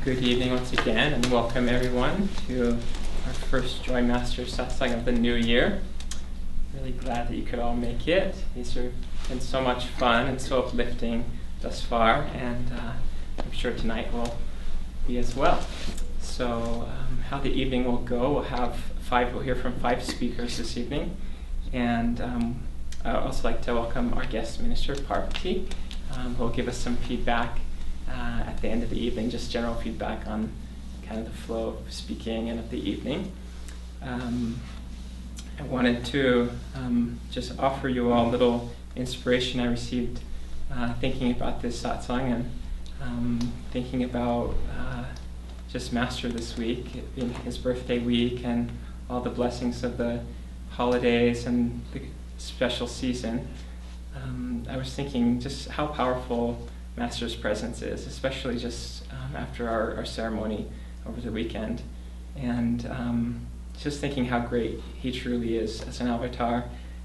Good evening once again, and welcome everyone to our first Joy Master satsang of the new year. Really glad that you could all make it. These have been so much fun and so uplifting thus far, and I'm sure tonight will be as well. So how the evening will go, we'll hear from 5 speakers this evening, and I'd also like to welcome our guest minister, Parvati, who will give us some feedback at the end of the evening, just general feedback on kind of the flow of speaking and of the evening. I wanted to just offer you all a little inspiration I received thinking about this satsang and thinking about just Master this week, it being his birthday week and all the blessings of the holidays and the special season. I was thinking just how powerful Master's presence is, especially just after our ceremony over the weekend. And just thinking how great he truly is as an avatar,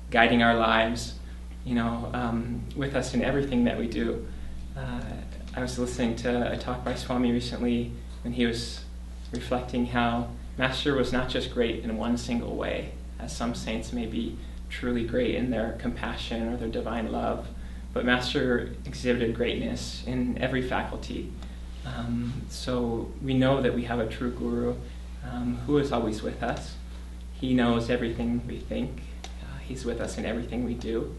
guiding our lives, with us in everything that we do. I was listening to a talk by Swami recently when he was reflecting how Master was not just great in one single way, as some saints may be truly great in their compassion or their divine love, but Master exhibited greatness in every faculty. So we know that we have a true Guru who is always with us. He knows everything we think. He's with us in everything we do,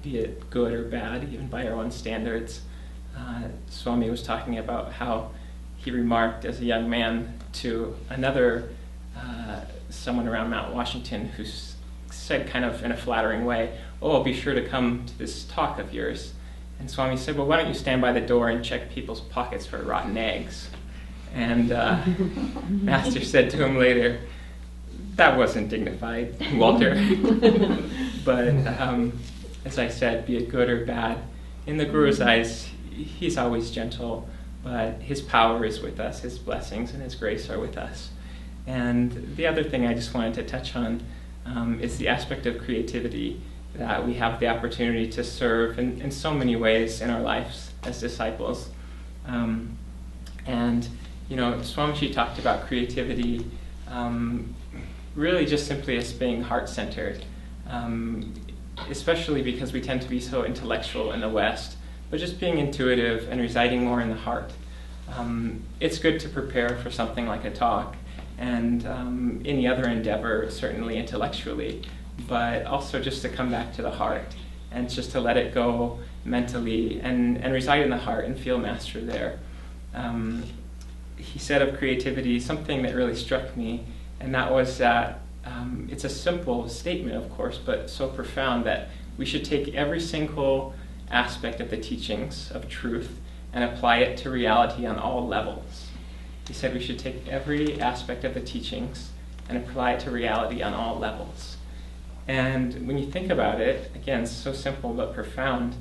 be it good or bad, even by our own standards. Swami was talking about how he remarked as a young man to another someone around Mount Washington who said kind of in a flattering way, "Oh, be sure to come to this talk of yours." And Swami said, "Well, why don't you stand by the door and check people's pockets for rotten eggs?" And Master said to him later, "That wasn't dignified, Walter." But as I said, be it good or bad, in the Guru's eyes, he's always gentle, but his power is with us, his blessings and his grace are with us. And the other thing I just wanted to touch on is the aspect of creativity, that we have the opportunity to serve in so many ways in our lives as disciples. And Swamiji talked about creativity really just simply as being heart-centered, especially because we tend to be so intellectual in the West, but just being intuitive and residing more in the heart. It's good to prepare for something like a talk, and any other endeavor, certainly intellectually, but also just to come back to the heart and just to let it go mentally and reside in the heart and feel Master there. He said of creativity something that really struck me, and that was that it's a simple statement, of course, but so profound that we should take every single aspect of the teachings of truth and apply it to reality on all levels. He said we should take every aspect of the teachings and apply it to reality on all levels. And when you think about it, again, so simple but profound,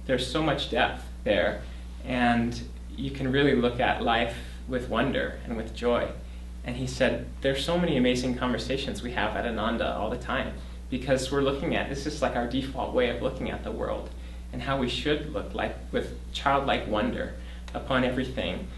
there's so much depth there, and you can really look at life with wonder and with joy. And he said there's so many amazing conversations we have at Ananda all the time, because we're looking at, this is like our default way of looking at the world, and how we should look like with childlike wonder upon everything,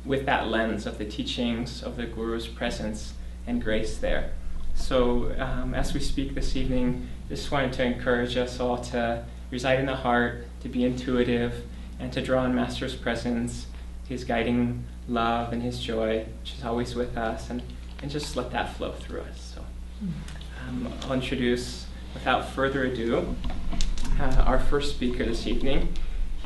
with that lens of the teachings of the Guru's presence and grace there. So as we speak this evening, just wanted to encourage us all to reside in the heart, to be intuitive, and to draw on Master's presence, his guiding love and his joy, which is always with us, and just let that flow through us. So I'll introduce, without further ado, our first speaker this evening.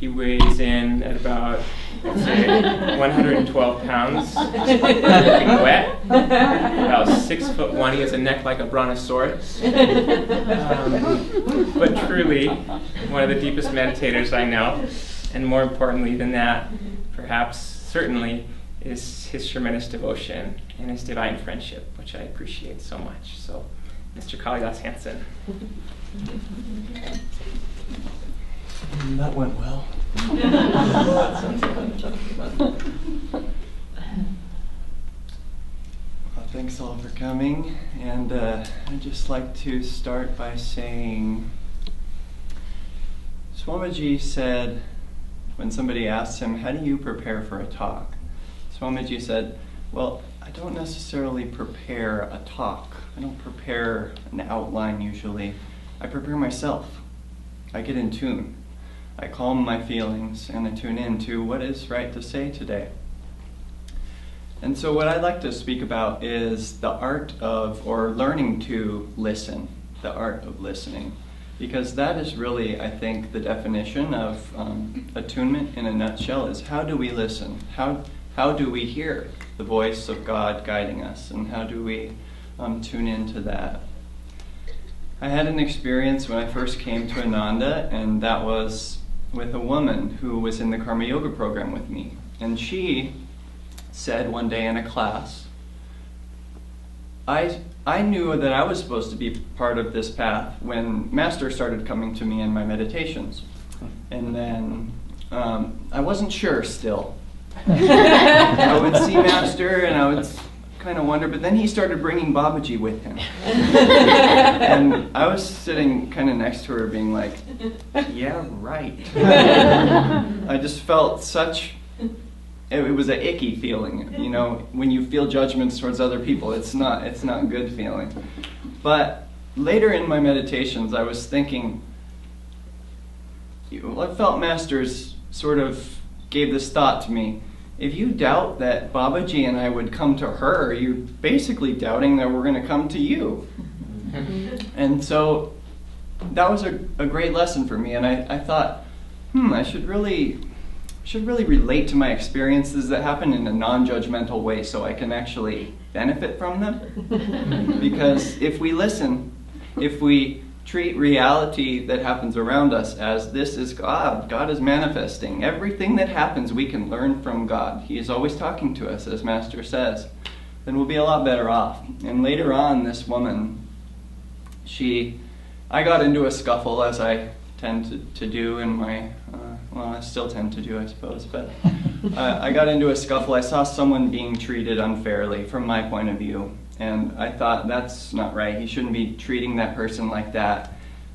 He weighs in at about, let's say, 112 pounds, dripping wet, about 6'1". He has a neck like a brontosaurus. But truly, one of the deepest meditators I know, and more importantly than that, perhaps, certainly, is his tremendous devotion and his divine friendship, which I appreciate so much. So, Mr. Kalidas Hansen. That went well. Thanks all for coming, and I'd just like to start by saying Swamiji said when somebody asked him, how do you prepare for a talk? Swamiji said, well, I don't necessarily prepare a talk. I don't prepare an outline usually. I prepare myself. I get in tune. I calm my feelings and I tune in to what is right to say today. And so what I'd like to speak about is the art of, or learning to listen, the art of listening. Because that is really, I think, the definition of attunement in a nutshell is how do we listen? How do we hear the voice of God guiding us? And how do we tune into that? I had an experience when I first came to Ananda, and that was with a woman who was in the Karma Yoga program with me. And she said one day in a class, I knew that I was supposed to be part of this path when Master started coming to me in my meditations. And then I wasn't sure still. I would see Master and I would kind of wonder, but then he started bringing Babaji with him. And I was sitting kind of next to her being like, yeah, right. I just felt it was an icky feeling, you know, when you feel judgments towards other people, it's not a good feeling. But later in my meditations, I was thinking, I felt Masters sort of gave this thought to me. If you doubt that Babaji and I would come to her, you're basically doubting that we're going to come to you. And so that was a great lesson for me, and I thought, I should really relate to my experiences that happen in a non-judgmental way so I can actually benefit from them. Because if we listen, if we treat reality that happens around us as this is God, God is manifesting. Everything that happens we can learn from God. He is always talking to us, as Master says. Then we'll be a lot better off. And later on, this woman, I got into a scuffle, as I tend to do in my, I still tend to do, I suppose, but I got into a scuffle. I saw someone being treated unfairly from my point of view, and I thought, that's not right. He shouldn't be treating that person like that.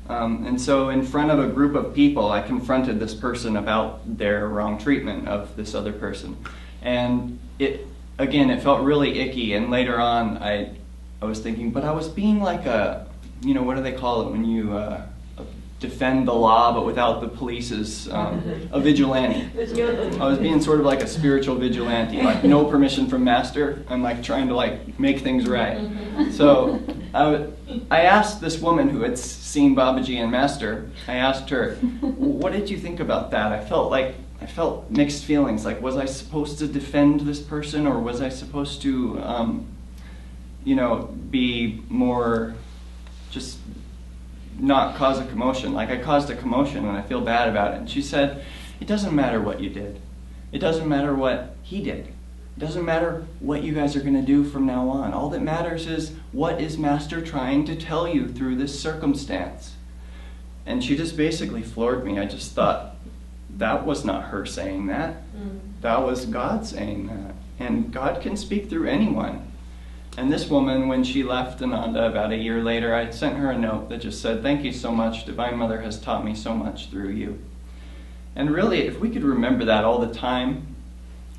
And so in front of a group of people, I confronted this person about their wrong treatment of this other person. And it felt really icky, and later on I was thinking, but I was being like what do they call it when you defend the law but without the police's, a vigilante. I was being sort of like a spiritual vigilante, like no permission from Master. I'm like trying to like make things right. So I asked this woman who had seen Babaji and Master, I asked her, what did you think about that? I felt mixed feelings, like was I supposed to defend this person, or was I supposed to be more just not cause a commotion. Like I caused a commotion and I feel bad about it. And she said, it doesn't matter what you did. It doesn't matter what he did. It doesn't matter what you guys are going to do from now on. All that matters is what is Master trying to tell you through this circumstance. And she just basically floored me. I just thought, that was not her saying that. That was God saying that. And God can speak through anyone. And this woman, when she left Ananda about a year later, I sent her a note that just said, thank you so much. Divine Mother has taught me so much through you. And really, if we could remember that all the time,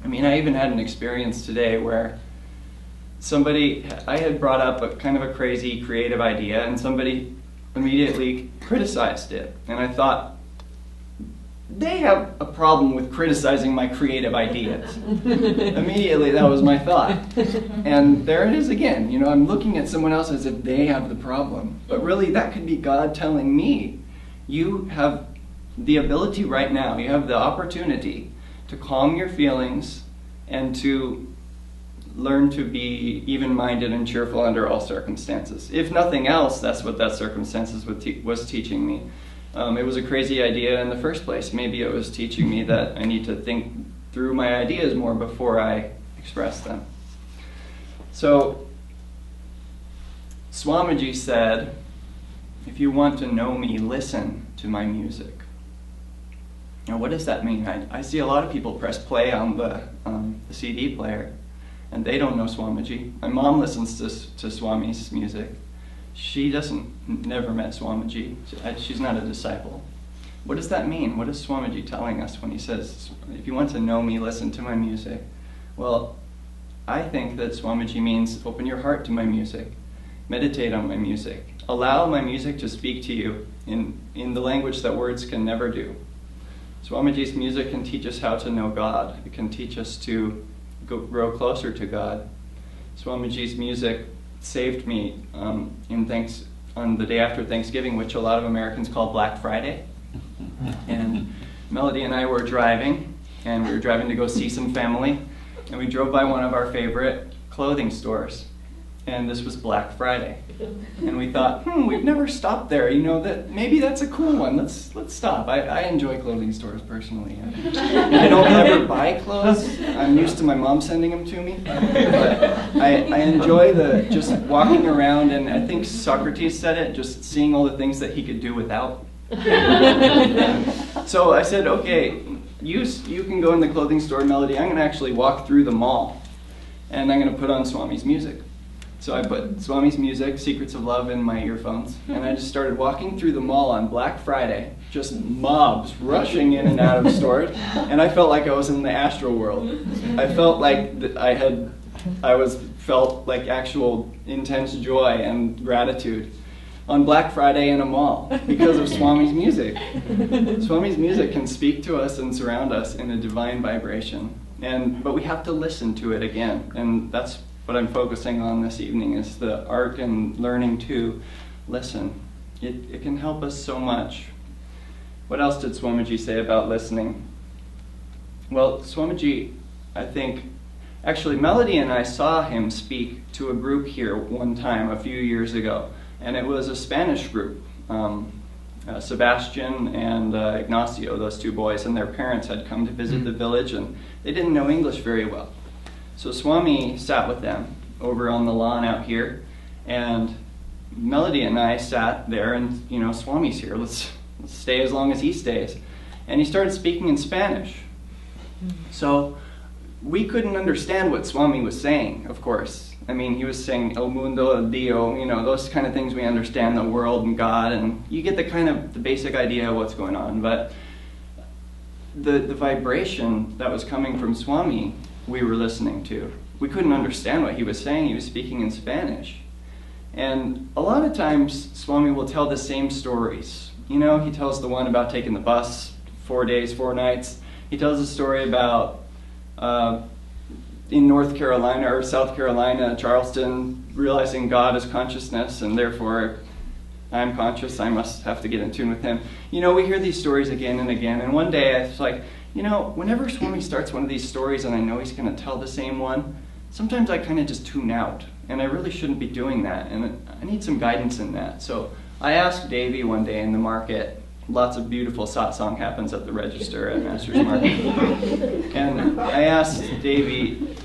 I even had an experience today where I had brought up a kind of a crazy creative idea, and somebody immediately criticized it. And I thought, they have a problem with criticizing my creative ideas. Immediately, that was my thought. And there it is again. I'm looking at someone else as if they have the problem. But really, that could be God telling me, you have the ability right now, you have the opportunity to calm your feelings and to learn to be even-minded and cheerful under all circumstances. If nothing else, that's what that circumstances was teaching me. It was a crazy idea in the first place. Maybe it was teaching me that I need to think through my ideas more before I express them. So, Swamiji said, if you want to know me, listen to my music. Now, what does that mean? I see a lot of people press play on the CD player, and they don't know Swamiji. My mom listens to Swami's music. She never met Swamiji. She's not a disciple. what does that mean? What is Swamiji telling us when he says, if you want to know me, listen to my music? Well, I think that Swamiji means open your heart to my music, meditate on my music, allow my music to speak to you in the language that words can never do. Swamiji's music can teach us how to know God. It can teach us to grow closer to God. Swamiji's music saved me on the day after Thanksgiving, which a lot of Americans call Black Friday. And Melody and I were driving, and we were driving to go see some family, and we drove by one of our favorite clothing stores. And this was Black Friday. And we thought, we've never stopped there. You know, that maybe that's a cool one. Let's stop. I enjoy clothing stores personally. I don't ever buy clothes. I'm used to my mom sending them to me. But I enjoy just walking around, and I think Socrates said it, just seeing all the things that he could do without. So I said, okay, you can go in the clothing store, Melody. I'm going to actually walk through the mall, and I'm going to put on Swami's music. So I put Swami's music, Secrets of Love, in my earphones, and I just started walking through the mall on Black Friday, just mobs rushing in and out of stores, and I felt like I was in the astral world. I felt like felt like actual intense joy and gratitude on Black Friday in a mall because of Swami's music. Swami's music can speak to us and surround us in a divine vibration, but we have to listen to it again, and that's what I'm focusing on this evening, is the art and learning to listen. It can help us so much. What else did Swamiji say about listening? Well, Swamiji, I think, actually Melody and I saw him speak to a group here one time a few years ago, and it was a Spanish group. Sebastian and Ignacio, those two boys, and their parents had come to visit the village, and they didn't know English very well. So Swami sat with them over on the lawn out here, and Melody and I sat there, and Swami's here, let's stay as long as he stays. And he started speaking in Spanish. So we couldn't understand what Swami was saying, of course. I mean, he was saying El Mundo, El Dio, those kind of things we understand, the world and God, and you get the basic idea of what's going on. But the vibration that was coming from Swami, we were listening to. We couldn't understand what he was saying. He was speaking in Spanish. And a lot of times, Swami will tell the same stories. He tells the one about taking the bus, 4 days, 4 nights. He tells a story about in North Carolina or South Carolina, Charleston, realizing God is consciousness, and therefore I'm conscious, I must have to get in tune with him. We hear these stories again and again, and one day I was like, whenever Swami starts one of these stories and I know he's going to tell the same one, sometimes I kind of just tune out, and I really shouldn't be doing that, and I need some guidance in that. So I asked Davy one day in the market, lots of beautiful satsang happens at the register at Master's Market, and I asked Davy,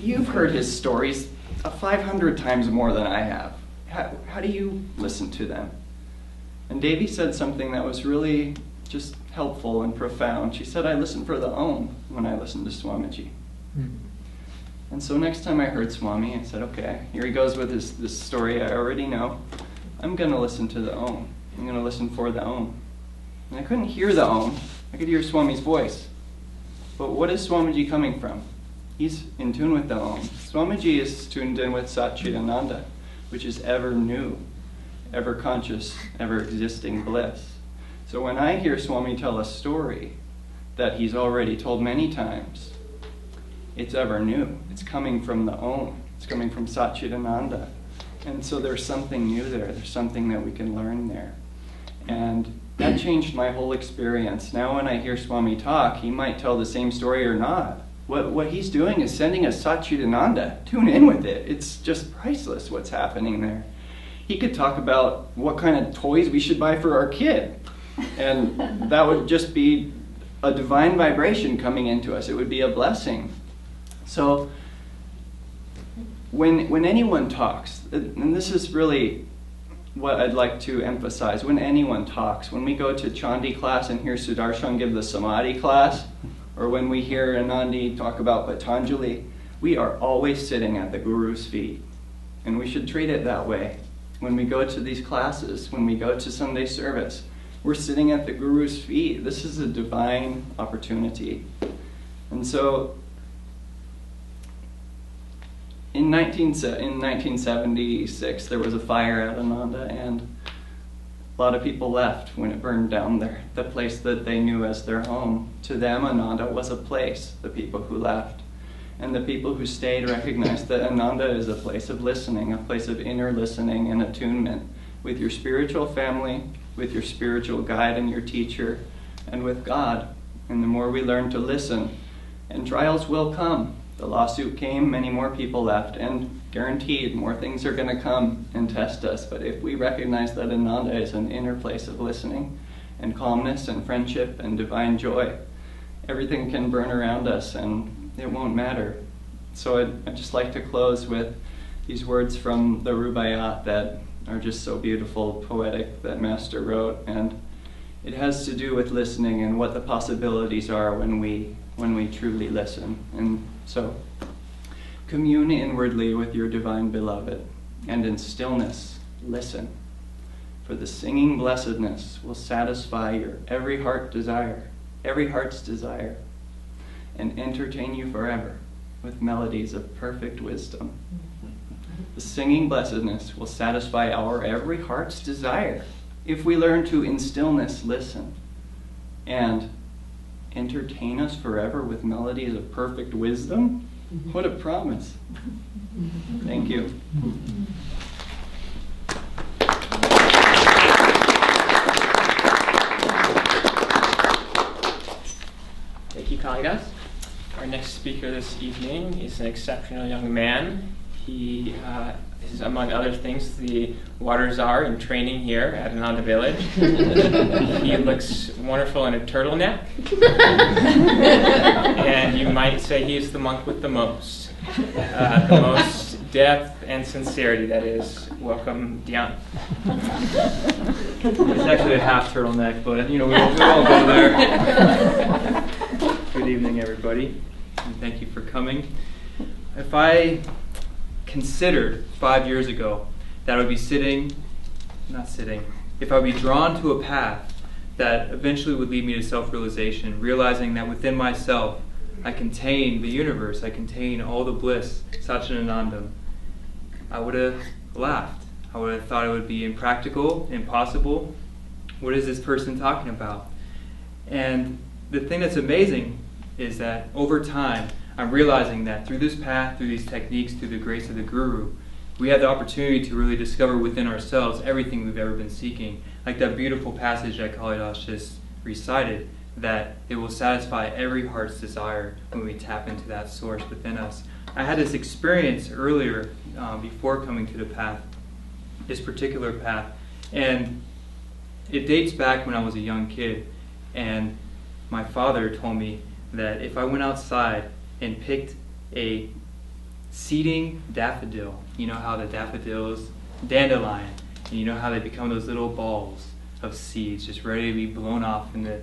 you've heard his stories 500 times more than I have. How do you listen to them? And Davy said something that was really just helpful and profound. She said, I listen for the Om when I listen to Swamiji. And so next time I heard Swami, I said, okay, here he goes with this story I already know. I'm going to listen to the Om. I'm going to listen for the Om. And I couldn't hear the Om. I could hear Swami's voice. But what is Swamiji coming from? He's in tune with the Om. Swamiji is tuned in with Ananda, which is ever new, ever conscious, ever existing bliss. So when I hear Swami tell a story that he's already told many times, it's ever new. It's coming from the Om. It's coming from Ananda. And so there's something new there. There's something that we can learn there. And that changed my whole experience. Now when I hear Swami talk, he might tell the same story or not. What he's doing is sending us Ananda. Tune in with it. It's just priceless what's happening there. He could talk about what kind of toys we should buy for our kid. And that would just be a divine vibration coming into us. It would be a blessing. So when anyone talks, and this is really what I'd like to emphasize, when anyone talks, when we go to Chandi class and hear Sudarshan give the Samadhi class, or when we hear Anandi talk about Patanjali, we are always sitting at the Guru's feet. And we should treat it that way. When we go to these classes, when we go to Sunday service, We're sitting at the Guru's feet. This is a divine opportunity. And so in 1976, there was a fire at Ananda, and a lot of people left when it burned down the place that they knew as their home. To them, Ananda was a place, the people who left. And the people who stayed recognized that Ananda is a place of listening, a place of inner listening and attunement with your spiritual family, with your spiritual guide and your teacher, and with God. And the more we learn to listen, and trials will come. The lawsuit came, many more people left, and guaranteed more things are going to come and test us. But if we recognize that Ananda is an inner place of listening and calmness and friendship and divine joy, everything can burn around us and it won't matter. So I'd just like to close with these words from the Rubaiyat that are just so beautiful, poetic, that Master wrote. And it has to do with listening and what the possibilities are when we truly listen. And so, commune inwardly with your divine beloved, and in stillness listen. For the singing blessedness will satisfy your every heart's desire, and entertain you forever with melodies of perfect wisdom. The singing blessedness will satisfy our every heart's desire if we learn to in stillness listen, and entertain us forever with melodies of perfect wisdom. What a promise. Thank you. Thank you, Kalidas. Our next speaker this evening is an exceptional young man. He is, among other things, the water czar in training here at Ananda Village. He looks wonderful in a turtleneck. And you might say he's the monk with the most depth and sincerity, that is. Welcome, Dhyan. It's actually a half turtleneck, but we won't go there. Good evening, everybody, and thank you for coming. If I considered 5 years ago that I would be if I would be drawn to a path that eventually would lead me to self-realization, realizing that within myself I contain the universe, I contain all the bliss, Satchidanandam, I would have laughed. I would have thought it would be impractical, impossible. What is this person talking about? And the thing that's amazing is that over time, I'm realizing that through this path, through these techniques, through the grace of the Guru, we have the opportunity to really discover within ourselves everything we've ever been seeking. Like that beautiful passage that Kalidas just recited, that it will satisfy every heart's desire when we tap into that source within us. I had this experience earlier before coming to the path, this particular path, and it dates back when I was a young kid, and my father told me that if I went outside and picked a seeding daffodil, you know how the daffodils, dandelion, and you know how they become those little balls of seeds just ready to be blown off in the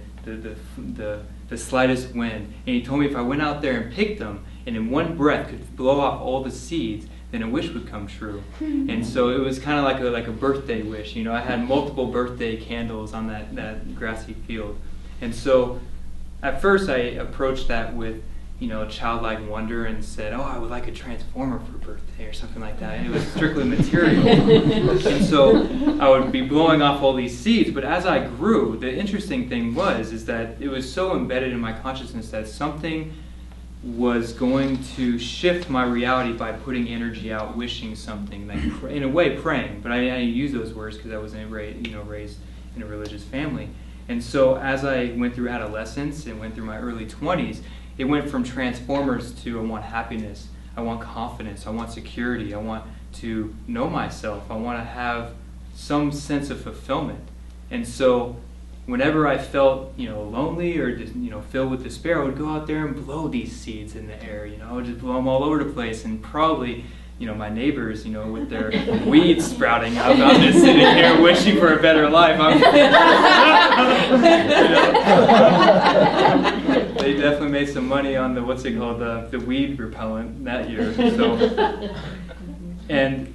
slightest wind. And he told me if I went out there and picked them and in one breath could blow off all the seeds, then a wish would come true. And so it was kind of like a birthday wish. I had multiple birthday candles on that grassy field. And so at first I approached that with childlike wonder and said, I would like a transformer for birthday or something like that. And it was strictly material. And so I would be blowing off all these seeds, but as I grew, the interesting thing is that it was so embedded in my consciousness that something was going to shift my reality by putting energy out, wishing something, like in a way praying, but I use those words because I wasn't raised in a religious family. And so as I went through adolescence and went through my early 20s, it went from transformers to I want happiness, I want confidence, I want security, I want to know myself, I want to have some sense of fulfillment. And so whenever I felt lonely or just filled with despair, I would go out there and blow these seeds in the air. I would just blow them all over the place, and probably my neighbors, with their weeds sprouting up, I'm just sitting here wishing for a better life. They definitely made some money on the weed repellent that year. So, and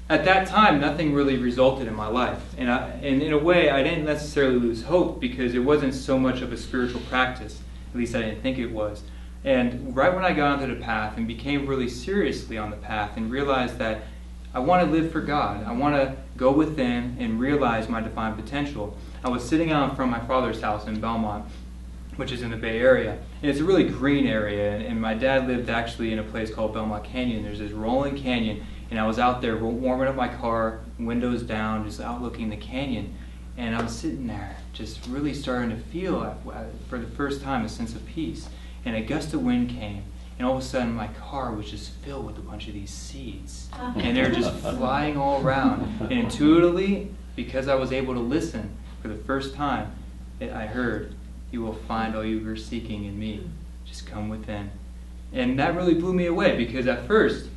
at that time, nothing really resulted in my life. And in a way, I didn't necessarily lose hope because it wasn't so much of a spiritual practice. At least I didn't think it was. And right when I got onto the path and became really seriously on the path and realized that I want to live for God, I want to go within and realize my divine potential, I was sitting out in front of my father's house in Belmont, which is in the Bay Area. And it's a really green area. And my dad lived actually in a place called Belmont Canyon. There's this rolling canyon. And I was out there warming up my car, windows down, just out looking the canyon. And I was sitting there just really starting to feel, for the first time, a sense of peace. And a gust of wind came. And all of a sudden, my car was just filled with a bunch of these seeds. And they're just flying all around. And intuitively, because I was able to listen for the first time, I heard, "You will find all you are seeking in me. Just come within." And that really blew me away, because at first,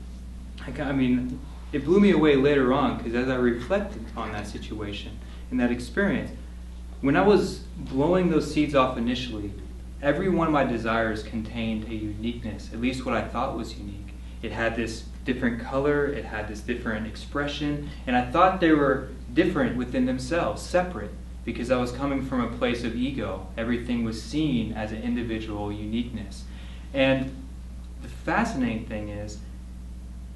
it blew me away later on, because as I reflected on that situation and that experience, when I was blowing those seeds off initially, every one of my desires contained a uniqueness, at least what I thought was unique. It had this different color, it had this different expression, and I thought they were different within themselves, separate, because I was coming from a place of ego. Everything was seen as an individual uniqueness. And the fascinating thing is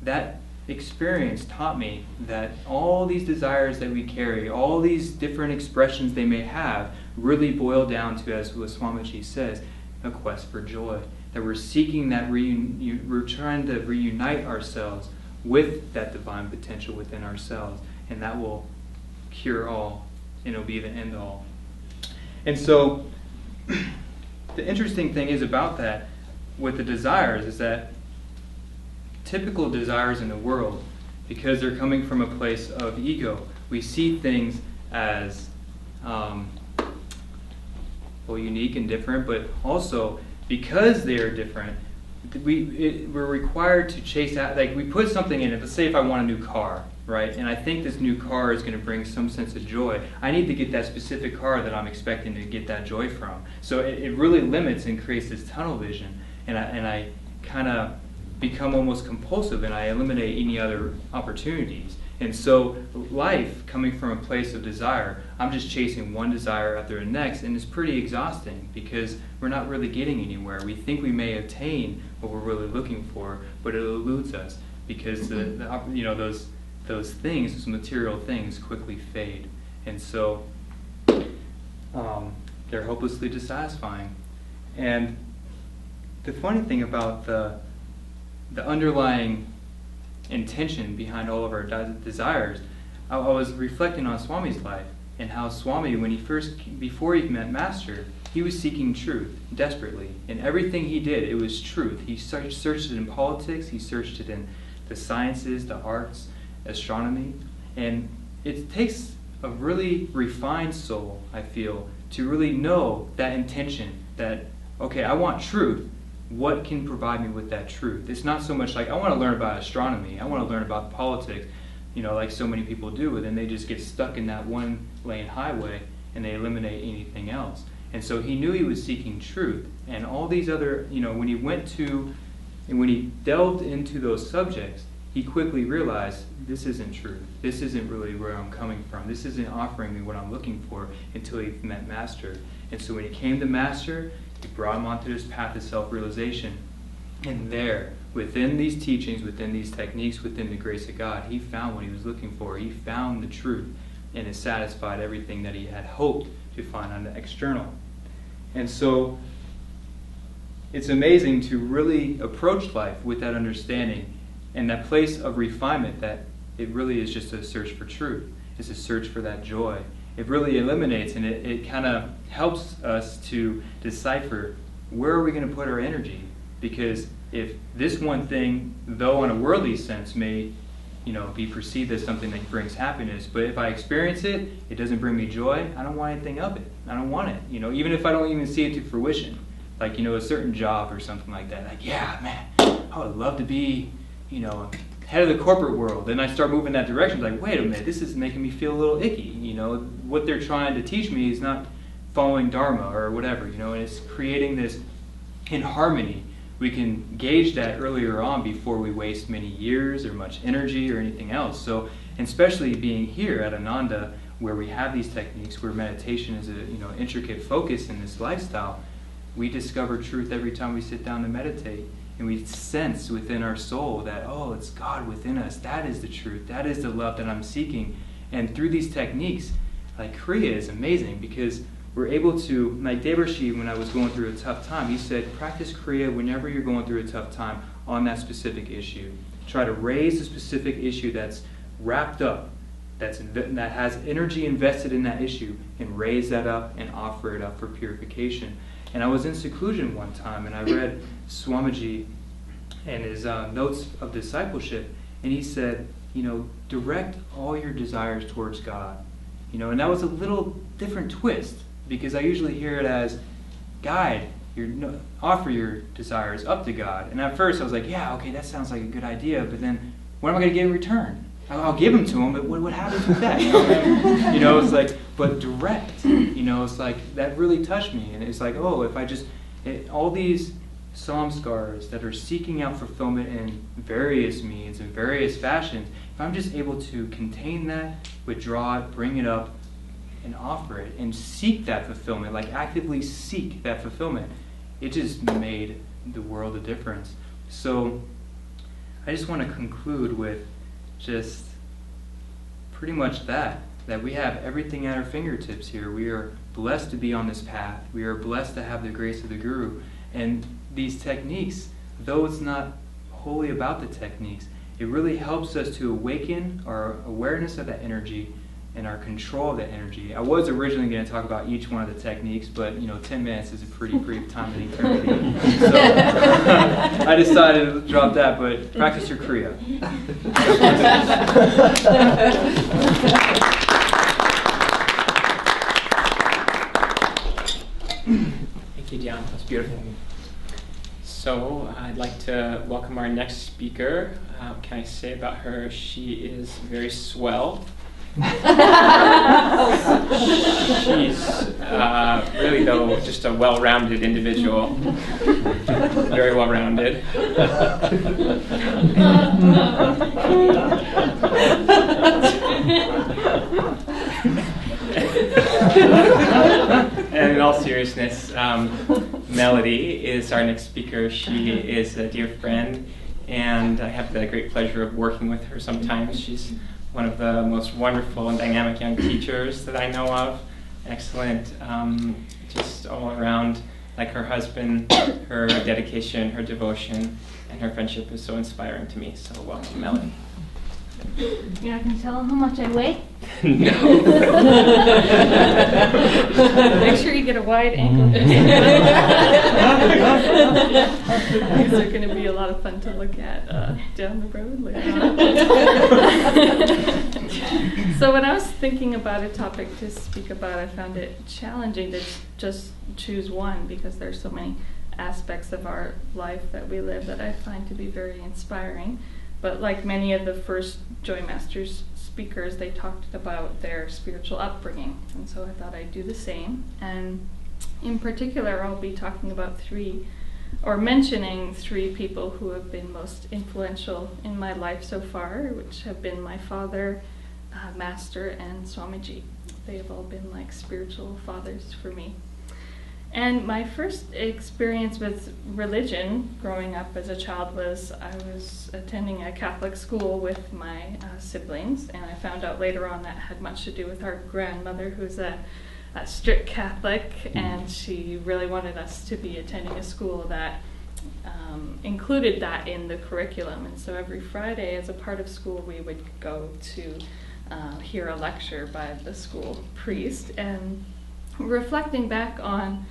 that experience taught me that all these desires that we carry, all these different expressions they may have, really boil down to, as Swamiji says, a quest for joy. That we're seeking that we're trying to reunite ourselves with that divine potential within ourselves, and that will cure all, and it'll be the end all. And so the interesting thing is about that with the desires is that typical desires in the world, because they're coming from a place of ego, we see things as unique and different, but also because they are different, we're required to chase out, like we put something in it. Let's say if I want a new car, right? And I think this new car is going to bring some sense of joy. I need to get that specific car that I'm expecting to get that joy from. So it really limits and creates this tunnel vision. And I kind of become almost compulsive, and I eliminate any other opportunities. And so life, coming from a place of desire, I'm just chasing one desire after the next, and it's pretty exhausting because we're not really getting anywhere. We think we may attain what we're really looking for, but it eludes us because those things, those material things, quickly fade. And so they're hopelessly dissatisfying. And the funny thing about the underlying intention behind all of our desires, I was reflecting on Swami's life and how Swami, before he met Master, he was seeking truth desperately. And everything he did, it was truth. He searched it in politics, he searched it in the sciences, the arts, astronomy. And it takes a really refined soul, I feel, to really know that intention that, okay, I want truth. What can provide me with that truth? It's not so much like, I want to learn about astronomy, I want to learn about politics, like so many people do, and then they just get stuck in that one lane highway and they eliminate anything else. And so he knew he was seeking truth, and all these other, when he delved into those subjects, he quickly realized, this isn't truth. This isn't really where I'm coming from. This isn't offering me what I'm looking for, until he met Master. And so when he came to Master, he brought him onto this path of self-realization. And there, within these teachings, within these techniques, within the grace of God, he found what he was looking for. He found the truth, and it satisfied everything that he had hoped to find on the external. And so it's amazing to really approach life with that understanding and that place of refinement, that it really is just a search for truth. It's a search for that joy. It really eliminates, and it kind of helps us to decipher, where are we going to put our energy? Because if this one thing, though in a worldly sense, may be perceived as something that brings happiness, but if I experience it, it doesn't bring me joy, I don't want anything of it. I don't want it. Even if I don't even see it to fruition, like a certain job or something like that. Like, yeah, man, I would love to be head of the corporate world. Then I start moving that direction. Like, wait a minute, this is making me feel a little icky. What they're trying to teach me is not following Dharma or whatever. And it's creating this in harmony. We can gauge that earlier on before we waste many years or much energy or anything else. So And especially being here at Ananda, where we have these techniques, where meditation is a intricate focus in this lifestyle, we discover truth every time we sit down to meditate. And we sense within our soul that, oh, it's God within us. That is the truth. That is the love that I'm seeking. And through these techniques, like Kriya is amazing, because we're able to, like Devarshi, when I was going through a tough time, he said, practice Kriya whenever you're going through a tough time on that specific issue. Try to raise a specific issue that's wrapped up, that has energy invested in that issue, and raise that up and offer it up for purification. And I was in seclusion one time, and I read Swamiji and his notes of discipleship, and he said, direct all your desires towards God. And that was a little different twist, because I usually hear it as, offer your desires up to God. And at first I was like, yeah, okay, that sounds like a good idea, but then what am I going to get in return? I'll give them to him, but what happens with that? It's like, but direct. It's like, that really touched me. And it's like, oh, if I just, all these samskars that are seeking out fulfillment in various means, in various fashions, if I'm just able to contain that, withdraw it, bring it up, and offer it, and seek that fulfillment, like actively seek that fulfillment, it just made the world a difference. So I just want to conclude with just pretty much that we have everything at our fingertips here. We are blessed to be on this path. We are blessed to have the grace of the Guru. And these techniques, though it's not wholly about the techniques, it really helps us to awaken our awareness of that energy and our control of that energy. I was originally going to talk about each one of the techniques, but 10 minutes is a pretty brief time in eternity. So I decided to drop that, but practice your Kriya. Thank you, Dhyan. That's beautiful. So I'd like to welcome our next speaker. What can I say about her? She is very swell. She's really, though, just a well-rounded individual. Very well-rounded. And in all seriousness, Melody is our next speaker. She is a dear friend, and I have the great pleasure of working with her sometimes. She's one of the most wonderful and dynamic young teachers that I know of. Excellent, just all around, like her husband, her dedication, her devotion, and her friendship is so inspiring to me. So welcome, Melody. You're not going to tell them how much I weigh? No. Make sure you get a wide ankle. These are going to be a lot of fun to look at down the road later on. So when I was thinking about a topic to speak about, I found it challenging to just choose one, because there's so many aspects of our life that we live that I find to be very inspiring. But like many of the first Joy Masters speakers, they talked about their spiritual upbringing. And so I thought I'd do the same. And in particular, I'll be talking about mentioning three people who have been most influential in my life so far, which have been my father, Master, and Swamiji. They have all been like spiritual fathers for me. And my first experience with religion growing up as a child was I was attending a Catholic school with my siblings, and I found out later on that had much to do with our grandmother, who's a strict Catholic, and she really wanted us to be attending a school that included that in the curriculum. And so every Friday as a part of school we would go to hear a lecture by the school priest. And reflecting back on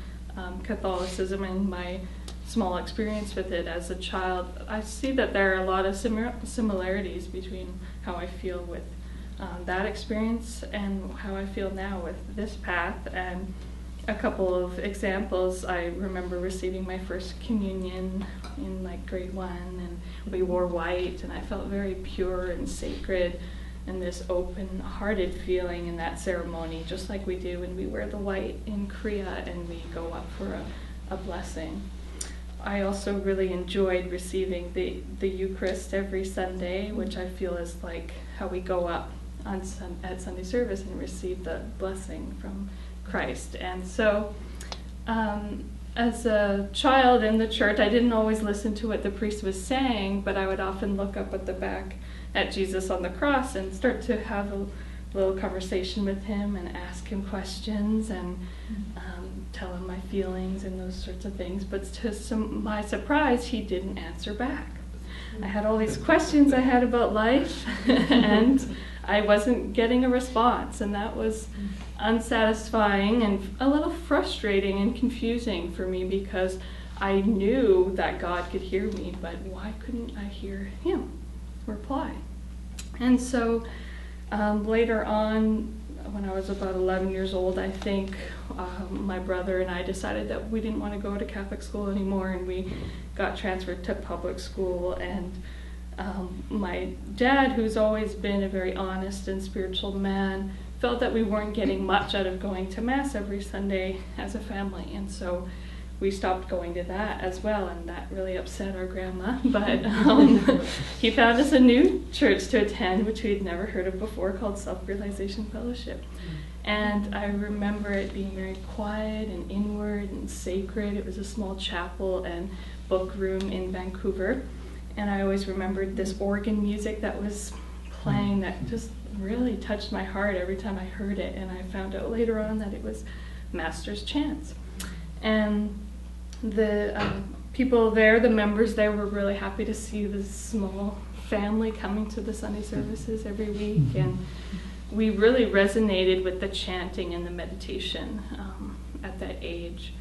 Catholicism and my small experience with it as a child, I see that there are a lot of similarities between how I feel with that experience and how I feel now with this path. And a couple of examples, I remember receiving my first communion in like grade 1, and we wore white, and I felt very pure and sacred, and this open-hearted feeling in that ceremony, just like we do when we wear the white in Kriya and we go up for a blessing. I also really enjoyed receiving the Eucharist every Sunday, which I feel is like how we go up on at Sunday service and receive the blessing from Christ. And so as a child in the church, I didn't always listen to what the priest was saying, but I would often look up at the back at Jesus on the cross and start to have a little conversation with him and ask him questions and tell him my feelings and those sorts of things. But to my surprise, he didn't answer back. I had all these questions I had about life, and I wasn't getting a response, and that was unsatisfying and a little frustrating and confusing for me, because I knew that God could hear me, but why couldn't I hear him reply? And so later on, when I was about 11 years old, I think my brother and I decided that we didn't want to go to Catholic school anymore, and we got transferred to public school. And my dad, who's always been a very honest and spiritual man, felt that we weren't getting much out of going to Mass every Sunday as a family, and so we stopped going to that as well, and that really upset our grandma. But he found us a new church to attend, which we'd never heard of before, called Self-Realization Fellowship. And I remember it being very quiet and inward and sacred. It was a small chapel and book room in Vancouver. And I always remembered this organ music that was playing that just really touched my heart every time I heard it. And I found out later on that it was Master's Chants. And the people there, the members there, were really happy to see this small family coming to the Sunday services every week. And we really resonated with the chanting and the meditation at that age.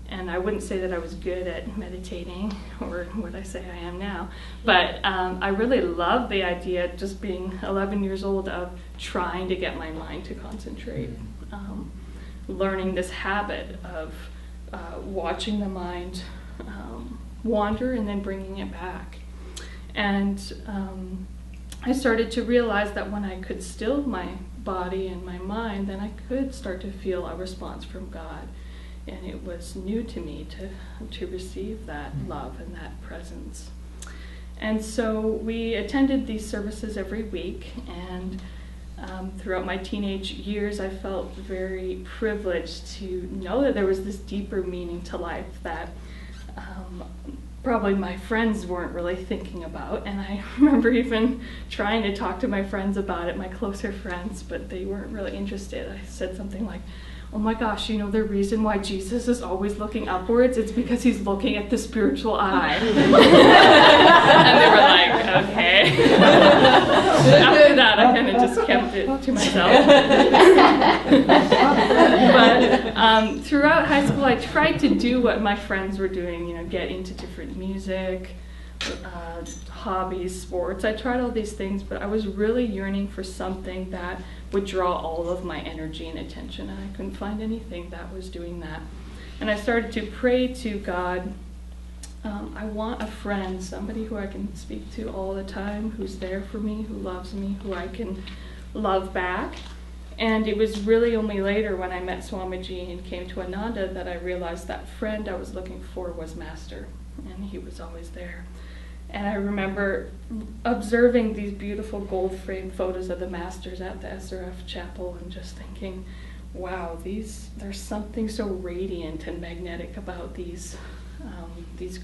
And I wouldn't say that I was good at meditating, or what I say I am now, but I really loved the idea, just being 11 years old, of trying to get my mind to concentrate, learning this habit of watching the mind wander and then bringing it back. And I started to realize that when I could still my body and my mind, then I could start to feel a response from God. And it was new to me to receive that love and that presence. And so we attended these services every week, and throughout my teenage years, I felt very privileged to know that there was this deeper meaning to life that probably my friends weren't really thinking about. And I remember even trying to talk to my friends about it, my closer friends, but they weren't really interested. I said something like, "Oh my gosh, you know, the reason why Jesus is always looking upwards, it's because he's looking at the spiritual eye." And they were like, okay. After that, I kind of just kept it to myself. But throughout high school, I tried to do what my friends were doing, you know, get into different music, hobbies, sports. I tried all these things, but I was really yearning for something that would draw all of my energy and attention, and I couldn't find anything that was doing that. And I started to pray to God, I want a friend, somebody who I can speak to all the time, who's there for me, who loves me, who I can love back. And it was really only later, when I met Swamiji and came to Ananda, that I realized that friend I was looking for was Master, and he was always there. And I remember observing these beautiful gold-framed photos of the Masters at the SRF chapel and just thinking, wow, there's something so radiant and magnetic about these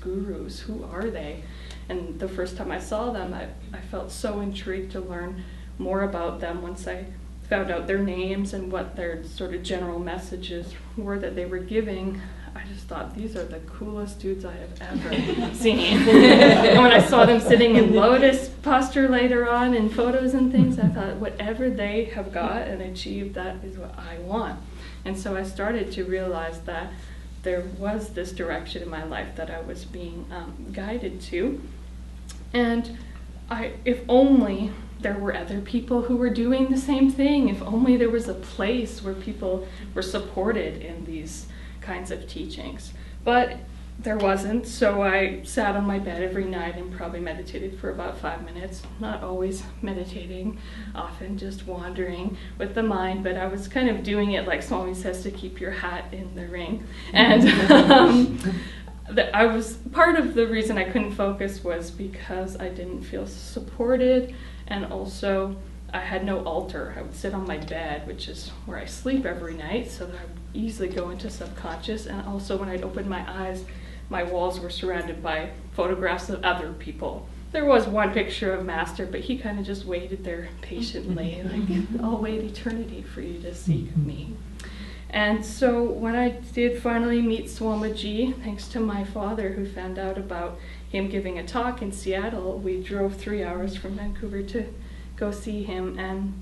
gurus. Who are they? And the first time I saw them, I felt so intrigued to learn more about them. Once I found out their names and what their sort of general messages were that they were giving, I just thought, these are the coolest dudes I have ever seen. And when I saw them sitting in lotus posture later on in photos and things, I thought, whatever they have got and achieved, that is what I want. And so I started to realize that there was this direction in my life that I was being guided to. And if only there were other people who were doing the same thing, if only there was a place where people were supported in these kinds of teachings. But there wasn't, so I sat on my bed every night and probably meditated for about 5 minutes. Not always meditating, often just wandering with the mind, but I was kind of doing it like Swami says, to keep your hat in the ring. And I was, part of the reason I couldn't focus was because I didn't feel supported, and also I had no altar. I would sit on my bed, which is where I sleep every night, so that I would easily go into subconscious. And also when I'd open my eyes, my walls were surrounded by photographs of other people. There was one picture of Master, but he kind of just waited there patiently, like, I'll wait eternity for you to seek me. And so when I did finally meet Swamiji, thanks to my father who found out about him giving a talk in Seattle, we drove 3 hours from Vancouver to go see him, and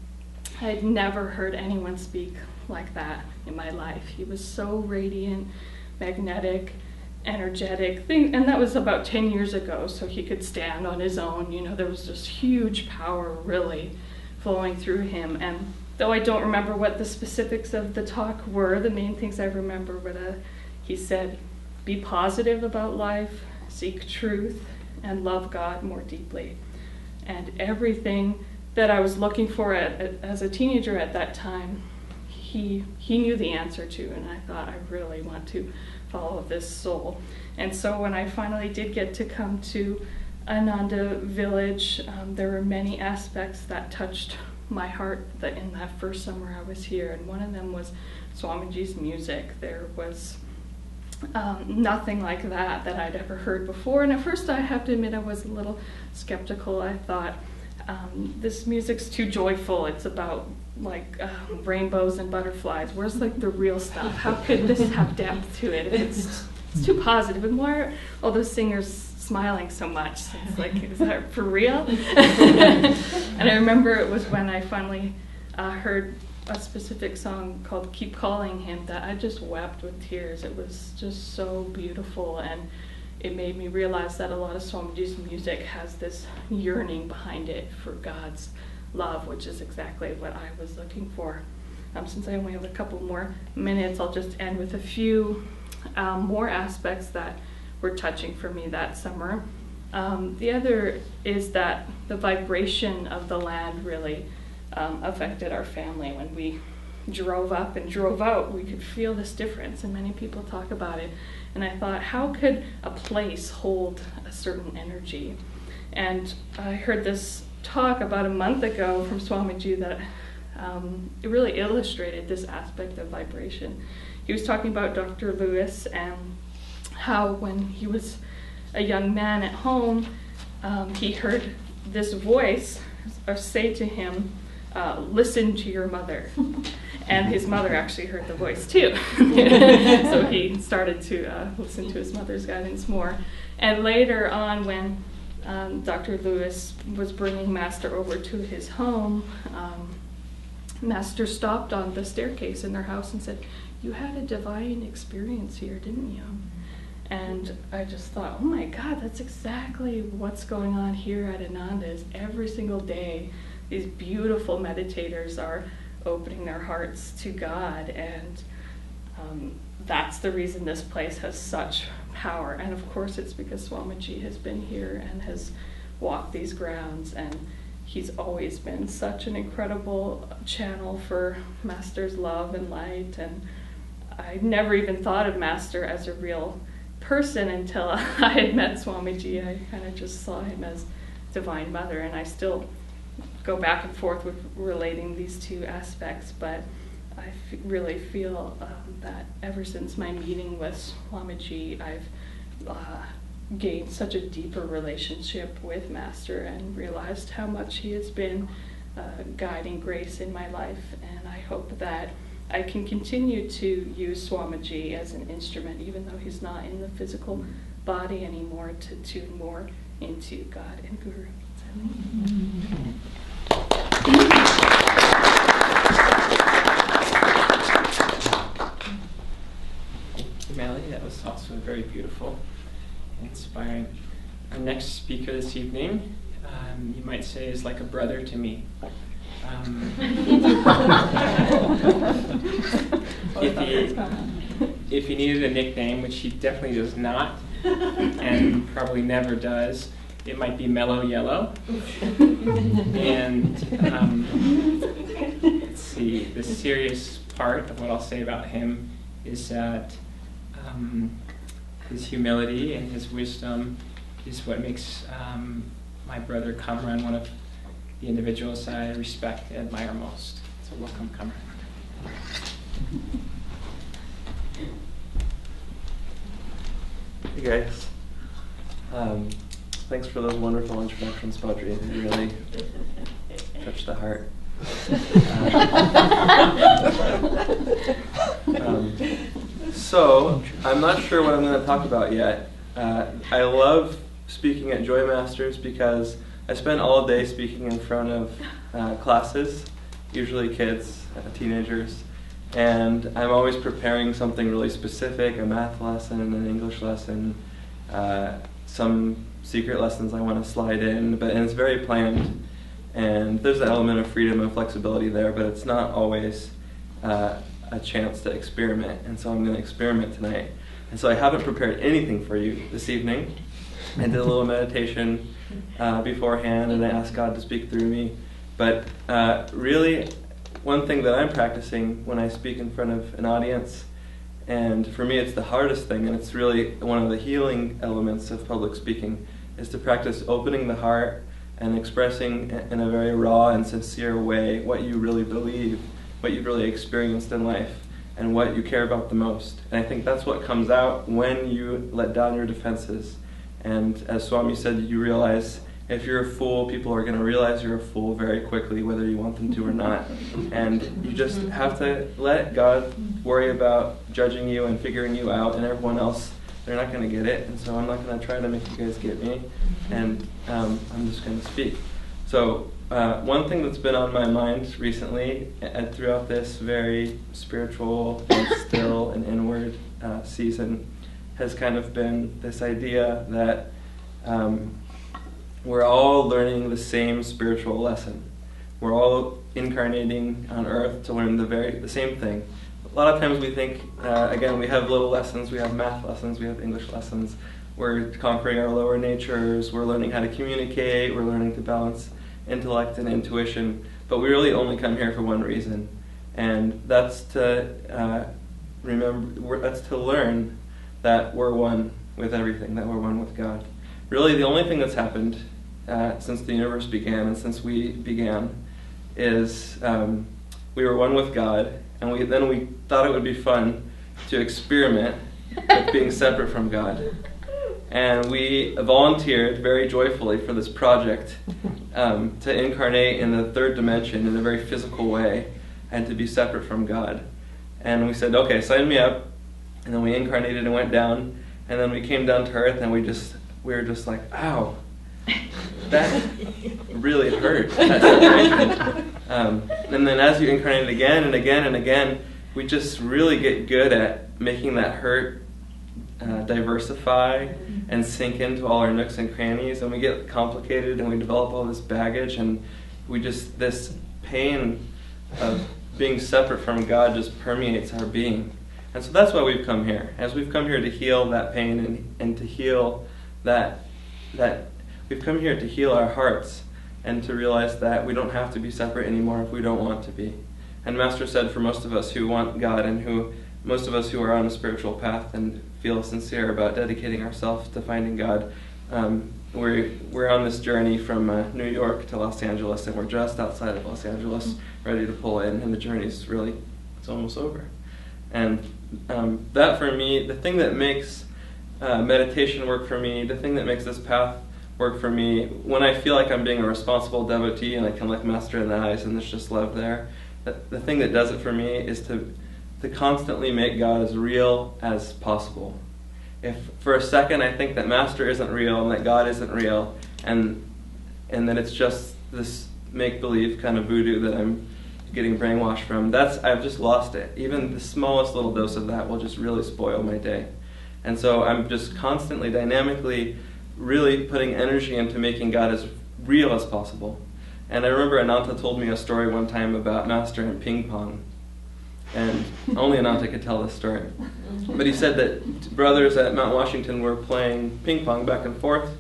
I'd never heard anyone speak like that in my life. He was so radiant, magnetic, energetic thing, and that was about 10 years ago, so he could stand on his own. You know, there was this huge power really flowing through him. And though I don't remember what the specifics of the talk were, the main things I remember were that he said, be positive about life, seek truth, and love God more deeply. And everything that I was looking for as a teenager at that time, he knew the answer to, and I thought, I really want to follow this soul. And so when I finally did get to come to Ananda village, there were many aspects that touched my heart in that first summer I was here, and one of them was Swamiji's music. There was nothing like that I'd ever heard before, and at first I have to admit I was a little skeptical. I thought, this music's too joyful. It's about like rainbows and butterflies. Where's like the real stuff? How could this have depth to it? It's too positive. And why are all those singers smiling so much? It's like, is that for real? And I remember it was when I finally heard a specific song called Keep Calling Him that I just wept with tears. It was just so beautiful, and it made me realize that a lot of Swamiji's music has this yearning behind it for God's love, which is exactly what I was looking for. Since I only have a couple more minutes, I'll just end with a few more aspects that were touching for me that summer. The other is that the vibration of the land really affected our family. When we drove up and drove out, we could feel this difference, and many people talk about it. And I thought, how could a place hold a certain energy? And I heard this talk about a month ago from Swamiji that it really illustrated this aspect of vibration. He was talking about Dr. Lewis and how when he was a young man at home, he heard this voice say to him, listen to your mother. And his mother actually heard the voice too. So he started to listen to his mother's guidance more. And later on, when Dr. Lewis was bringing Master over to his home, Master stopped on the staircase in their house and said, you had a divine experience here, didn't you? And I just thought, oh my God, that's exactly what's going on here at Ananda. Is every single day these beautiful meditators are opening their hearts to God, and that's the reason this place has such power. And of course it's because Swamiji has been here and has walked these grounds, and he's always been such an incredible channel for Master's love and light. And I never even thought of Master as a real person until I had met Swamiji. I kind of just saw him as Divine Mother, and I still go back and forth with relating these two aspects, but I really feel that ever since my meeting with Swamiji, I've gained such a deeper relationship with Master and realized how much he has been guiding grace in my life. And I hope that I can continue to use Swamiji as an instrument, even though he's not in the physical body anymore, to tune more into God and Guru. Melanie, that was also very beautiful, inspiring. Our next speaker this evening, you might say, is like a brother to me. If he needed a nickname, which he definitely does not, and probably never does, it might be Mellow Yellow. And let's see, the serious part of what I'll say about him is that his humility and his wisdom is what makes my brother Kamran one of the individuals I respect and admire most. So welcome, Kamran. Hey guys. Thanks for those wonderful introductions, Badri. They really touched the heart. So, I'm not sure what I'm going to talk about yet. I love speaking at Joy Masters because I spend all day speaking in front of classes, usually kids, teenagers, and I'm always preparing something really specific, a math lesson, an English lesson, some secret lessons I want to slide in, and it's very planned, and there's an element of freedom and flexibility there, but it's not always a chance to experiment, and so I'm going to experiment tonight. And so I haven't prepared anything for you this evening. I did a little meditation beforehand, and I asked God to speak through me, but really, one thing that I'm practicing when I speak in front of an audience, and for me it's the hardest thing, and it's really one of the healing elements of public speaking, is to practice opening the heart and expressing in a very raw and sincere way what you really believe, what you've really experienced in life, and what you care about the most. And I think that's what comes out when you let down your defenses. And as Swami said, you realize if you're a fool, people are going to realize you're a fool very quickly, whether you want them to or not. And you just have to let God worry about judging you and figuring you out, and everyone else, they're not going to get it. And so I'm not going to try to make you guys get me, and I'm just going to speak. So one thing that's been on my mind recently and throughout this very spiritual and still and inward season has kind of been this idea that we're all learning the same spiritual lesson. We're all incarnating on earth to learn the same thing. A lot of times we think, again, we have little lessons, we have math lessons, we have English lessons, we're conquering our lower natures, we're learning how to communicate, we're learning to balance intellect and intuition, but we really only come here for one reason, and that's to that's to learn that we're one with everything, that we're one with God. Really, the only thing that's happened since the universe began and since we began is we were one with God, and then we thought it would be fun to experiment with being separate from God. And we volunteered very joyfully for this project to incarnate in the third dimension in a very physical way and to be separate from God. And we said, okay, sign me up. And then we incarnated and went down. And then we came down to earth, and we were just like, ow, that really hurt. That separation. And then as you incarnate again and again and again, we just really get good at making that hurt diversify and sink into all our nooks and crannies, and we get complicated and we develop all this baggage, and this pain of being separate from God just permeates our being. And so that's why we've come here. As we've come here to heal that pain and to heal that we've come here to heal our hearts and to realize that we don't have to be separate anymore if we don't want to be. And Master said for most of us who want God and most of us who are on a spiritual path and feel sincere about dedicating ourselves to finding God, we're on this journey from New York to Los Angeles, and we're just outside of Los Angeles, ready to pull in, and the journey's it's almost over. And that for me, the thing that makes meditation work for me, the thing that makes this path work for me, when I feel like I'm being a responsible devotee and I can look Master in the eyes and there's just love there, the thing that does it for me is to constantly make God as real as possible. If for a second I think that Master isn't real and that God isn't real, and that it's just this make-believe kind of voodoo that I'm getting brainwashed from, I've just lost it. Even the smallest little dose of that will just really spoil my day. And so I'm just constantly, dynamically, really putting energy into making God as real as possible. And I remember Ananda told me a story one time about Master and ping pong. And only Ananda could tell this story. But he said that brothers at Mount Washington were playing ping pong back and forth,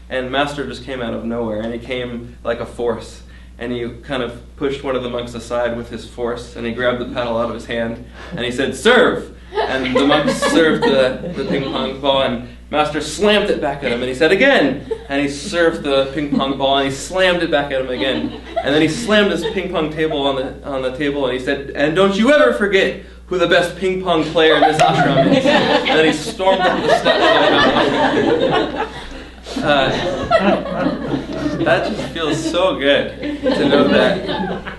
and Master just came out of nowhere, and he came like a force. And he kind of pushed one of the monks aside with his force, and he grabbed the paddle out of his hand, and he said, "Serve!" And the monks served the ping pong ball, and Master slammed it back at him, and he said, again! And he served the ping pong ball, and he slammed it back at him again. And then he slammed his ping pong table on the table, and he said, and don't you ever forget who the best ping pong player in this ashram is. And then he stormed up the steps. That just feels so good to know that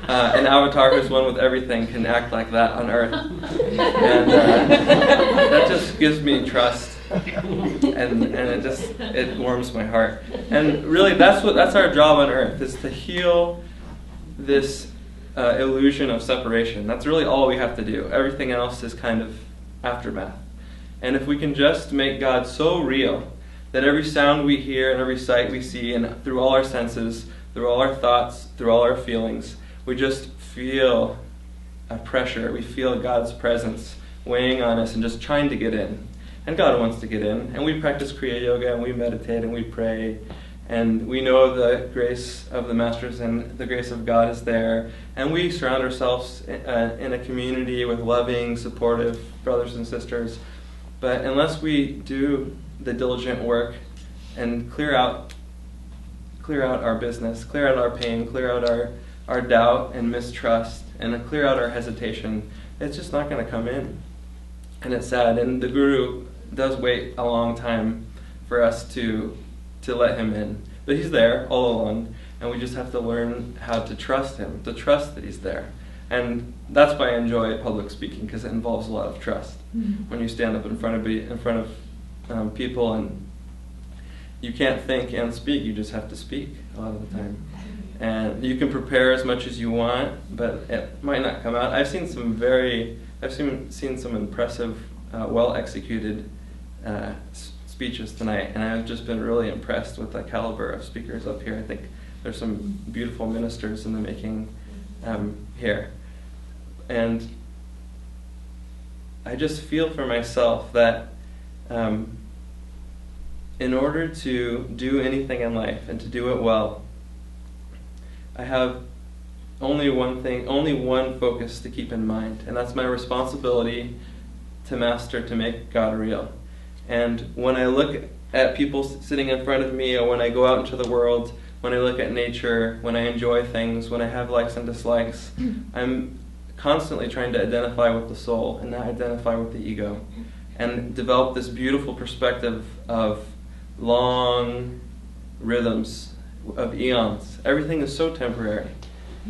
an avatar who's one with everything can act like that on Earth. And that just gives me trust. And it warms my heart. And really, that's our job on Earth, is to heal this illusion of separation. That's really all we have to do. Everything else is kind of aftermath. And if we can just make God so real that every sound we hear and every sight we see, and through all our senses, through all our thoughts, through all our feelings, we just feel a pressure. We feel God's presence weighing on us and just trying to get in. And God wants to get in. And we practice Kriya Yoga, and we meditate, and we pray. And we know the grace of the Masters and the grace of God is there. And we surround ourselves in a community with loving, supportive brothers and sisters. But unless we do the diligent work and clear out our business, clear out our pain, clear out our doubt and mistrust, and clear out our hesitation, it's just not going to come in. And it's sad. And the Guru does wait a long time for us to let him in. But he's there all along, and we just have to learn how to trust him, to trust that he's there. And that's why I enjoy public speaking, because it involves a lot of trust. Mm-hmm. When you stand up in front of people, and you can't think and speak, you just have to speak a lot of the time. And you can prepare as much as you want, but it might not come out. I've seen some impressive, well-executed speeches tonight, and I've just been really impressed with the caliber of speakers up here. I think there's some beautiful ministers in the making here. And I just feel for myself that in order to do anything in life and to do it well, I have only one focus to keep in mind, and that's my responsibility to master, to make God real. And when I look at people sitting in front of me, or when I go out into the world, when I look at nature, when I enjoy things, when I have likes and dislikes, I'm constantly trying to identify with the soul and not identify with the ego, and develop this beautiful perspective of long rhythms of eons. Everything is so temporary.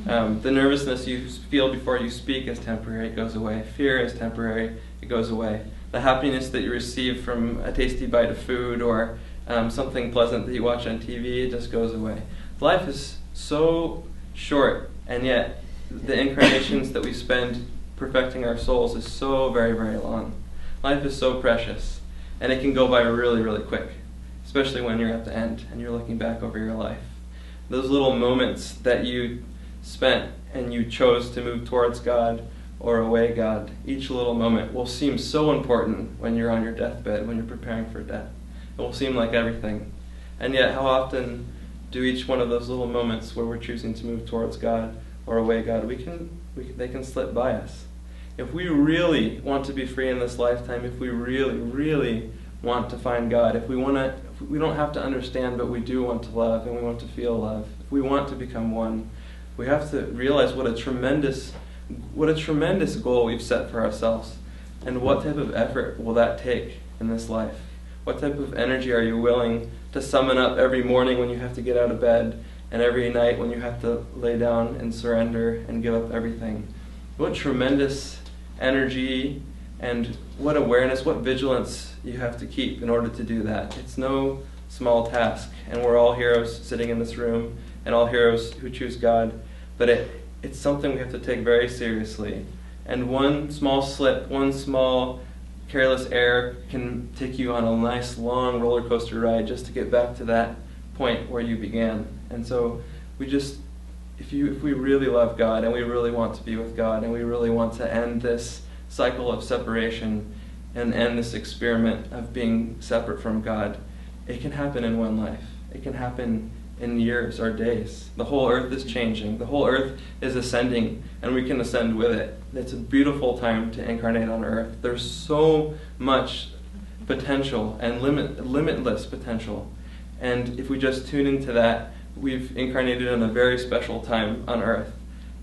The nervousness you feel before you speak is temporary, it goes away. Fear is temporary, it goes away. The happiness that you receive from a tasty bite of food, or something pleasant that you watch on TV, it just goes away. Life is so short, and yet the incarnations that we spend perfecting our souls is so very, very long. Life is so precious, and it can go by really, really quick, especially when you're at the end and you're looking back over your life. Those little moments that you spent and you chose to move towards God or away God, each little moment will seem so important when you're on your deathbed, when you're preparing for death. It will seem like everything. And yet, how often do each one of those little moments where we're choosing to move towards God or away God, they can slip by us. If we really want to be free in this lifetime, if we really, really want to find God, if we don't have to understand, but we do want to love and we want to feel love, if we want to become one, we have to realize what a tremendous goal we've set for ourselves, and what type of effort will that take in this life. What type of energy are you willing to summon up every morning when you have to get out of bed, and every night when you have to lay down and surrender and give up everything? What tremendous energy and what awareness, what vigilance you have to keep in order to do that. It's no small task, and we're all heroes sitting in this room, and all heroes who choose God, but it's something we have to take very seriously. And one small slip, one small careless error can take you on a nice long roller coaster ride just to get back to that point where you began. And so if we really love God, and we really want to be with God, and we really want to end this cycle of separation and end this experiment of being separate from God, it can happen in one life. It can happen in years or days. The whole earth is changing. The whole earth is ascending, and we can ascend with it. It's a beautiful time to incarnate on earth. There's so much potential and limitless potential. And if we just tune into that, we've incarnated in a very special time on earth.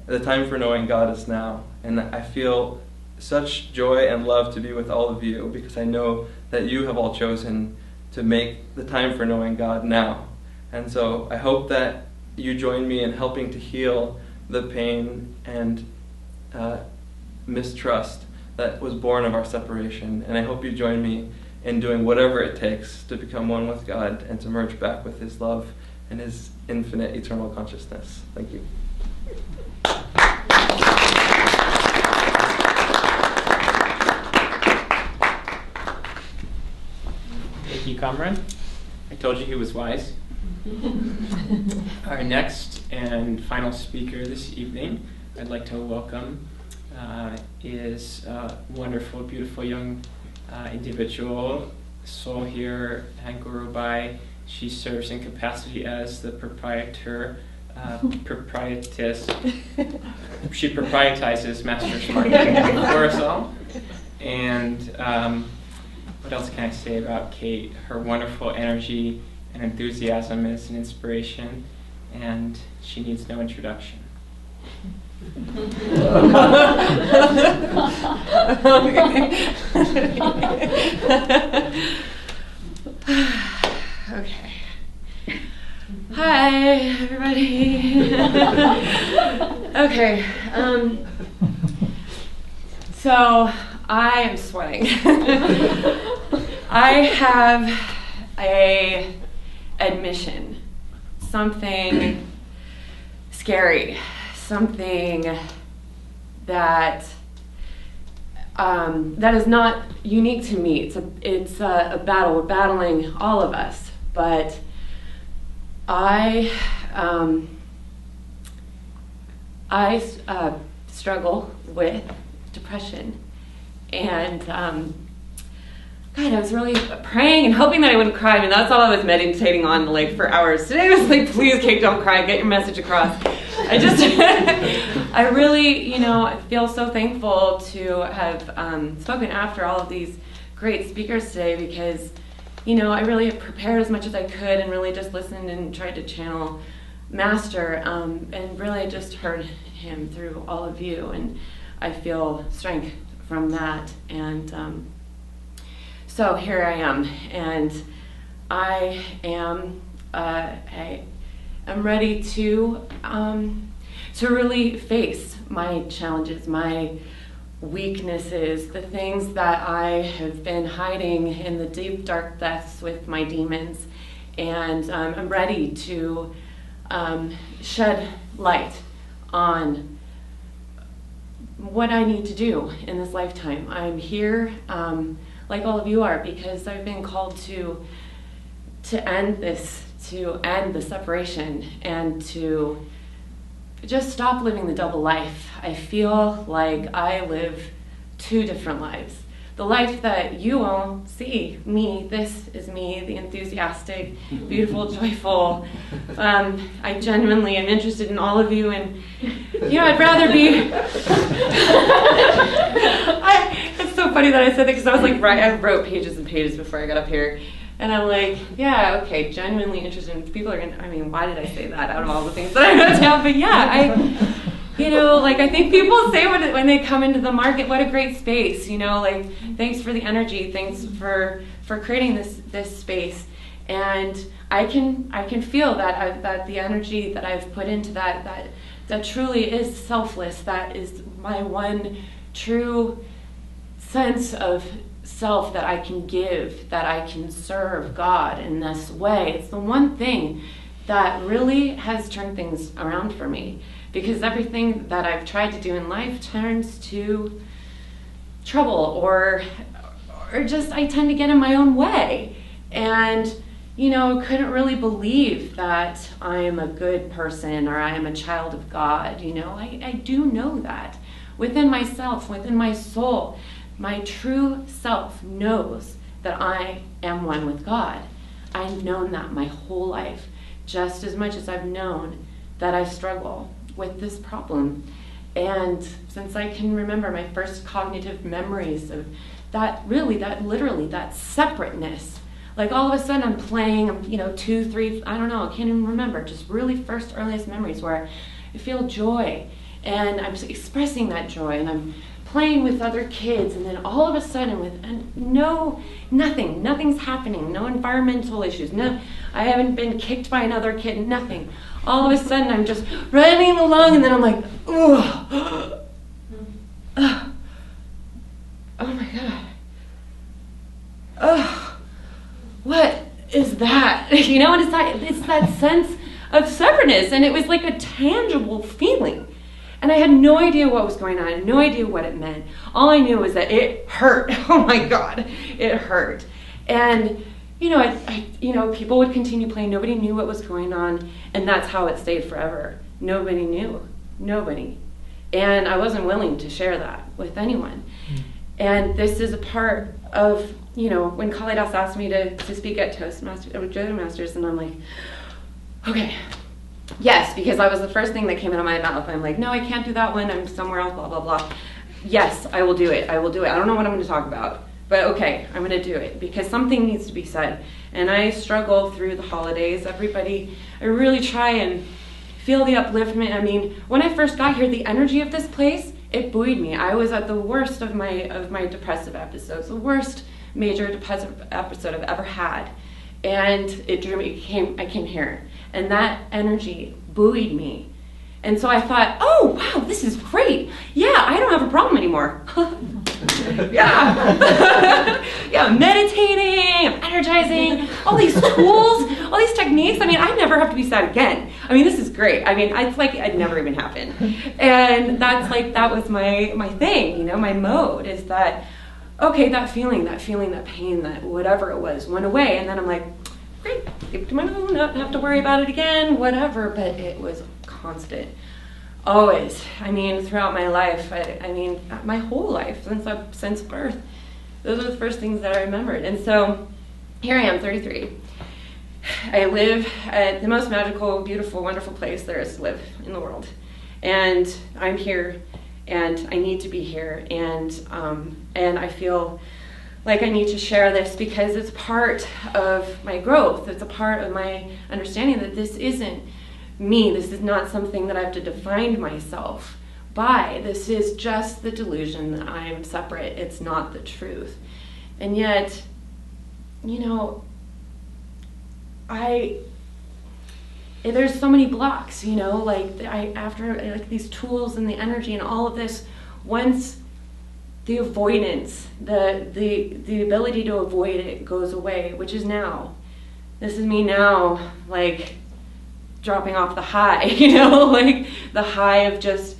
The time for knowing God is now. And I feel such joy and love to be with all of you, because I know that you have all chosen to make the time for knowing God now. And so I hope that you join me in helping to heal the pain and mistrust that was born of our separation. And I hope you join me in doing whatever it takes to become one with God and to merge back with His love and His infinite eternal consciousness. Thank you. Thank you, Kamran. I told you he was wise. Our next and final speaker this evening, I'd like to welcome, is a wonderful, beautiful young individual, soul here at Guru Bai. She serves in capacity as the she proprietizes Master's Marketing for us all. And what else can I say about Kate? Her wonderful energy and enthusiasm is an inspiration, and she needs no introduction. Okay. Hi, everybody. Okay. So I am sweating. I have a admission, something scary, something that that is not unique to me. It's a battle. We're battling, all of us. But I struggle with depression, and God, I was really praying and hoping that I wouldn't cry. I mean, that's all I was meditating on like for hours. Today I was like, please, Kate, don't cry. Get your message across. I really, I feel so thankful to have spoken after all of these great speakers today, because, I really prepared as much as I could and really just listened and tried to channel Master, and really just heard him through all of you, and I feel strength from that. And so here I am, and I am ready to really face my challenges, my weaknesses, the things that I have been hiding in the deep dark depths with my demons, and I'm ready to shed light on what I need to do in this lifetime. I'm here, like all of you are, because I've been called to end this, to end the separation, and to just stop living the double life. I feel like I live two different lives. The life that you all see, me, this is me, the enthusiastic, beautiful, joyful. I genuinely am interested in all of you, and I'd rather be. It's so funny that I said that, because I was like, I wrote pages and pages before I got up here, and I'm like, yeah, okay, genuinely interested in people are gonna. Why did I say that out of all the things that I wrote down? But yeah, I think people say when they come into the market, what a great space, thanks for the energy, thanks for creating this space. And I can feel that the energy that I've put into that truly is selfless. That is my one true sense of self that I can give, that I can serve God in this way. It's the one thing that really has turned things around for me, because everything that I've tried to do in life turns to trouble, or just I tend to get in my own way, and couldn't really believe that I am a good person or I am a child of God. I do know that within myself, within my soul, my true self knows that I am one with God. I've known that my whole life, just as much as I've known that I struggle with this problem. And since I can remember my first cognitive memories of that, literally, that separateness. Like all of a sudden I'm playing, I'm, 2, 3, I don't know, I can't even remember, just really first earliest memories where I feel joy and I'm expressing that joy and I'm playing with other kids, and then all of a sudden nothing's happening, no environmental issues, I haven't been kicked by another kid, nothing. All of a sudden I'm just running along and then I'm like, oh my God. Oh, what is that? And it's that sense of separateness, and it was like a tangible feeling. And I had no idea what was going on, no idea what it meant. All I knew was that it hurt. Oh my God, it hurt. And people would continue playing. Nobody knew what was going on, and that's how it stayed forever. Nobody knew, nobody. And I wasn't willing to share that with anyone. And this is a part of, when Kalidas asked me to speak at Toastmasters, and I'm like, okay. Yes, because that was the first thing that came out of my mouth. I'm like, no, I can't do that one. I'm somewhere else, blah, blah, blah. Yes, I will do it. I will do it. I don't know what I'm going to talk about, but okay, I'm going to do it because something needs to be said. And I struggle through the holidays. I really try and feel the upliftment. I mean, when I first got here, the energy of this place, it buoyed me. I was at the worst of my depressive episodes, the worst major depressive episode I've ever had. And it drew me, I came here. And that energy buoyed me. And so I thought, oh, wow, this is great. Yeah, I don't have a problem anymore. Yeah. Yeah, I'm meditating, I'm energizing, all these tools, all these techniques. I mean, I never have to be sad again. I mean, this is great. I mean, it's like it never even happened. And that was my thing, my mode is that, okay, that feeling, that pain, that whatever it was went away. And then I'm like, great, keep to my own, not have to worry about it again, whatever. But it was constant, always. I mean, throughout my life, I mean, my whole life, since birth, those are the first things that I remembered. And so here I am, 33. I live at the most magical, beautiful, wonderful place there is to live in the world. And I'm here, and I need to be here. And I feel like I need to share this because it's part of my growth. It's a part of my understanding that this isn't me. This is not something that I have to define myself by. This is just the delusion that I'm separate. It's not the truth. And yet, there's so many blocks, after these tools and the energy and all of this, once the avoidance, the ability to avoid it goes away, which is now. This is me now, dropping off the high, the high of just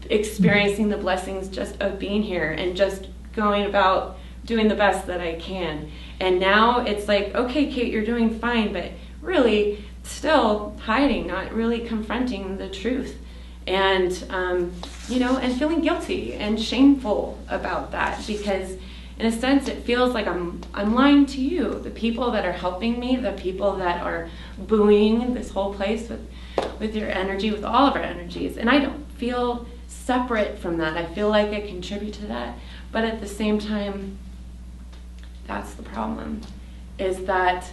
experiencing the blessings just of being here and just going about doing the best that I can. And now it's like, okay, Kate, you're doing fine, but really still hiding, not really confronting the truth. And, and feeling guilty and shameful about that because in a sense it feels like I'm lying to you, the people that are helping me, the people that are buoying this whole place with your energy, with all of our energies. And I don't feel separate from that. I feel like I contribute to that. But at the same time, that's the problem, is that,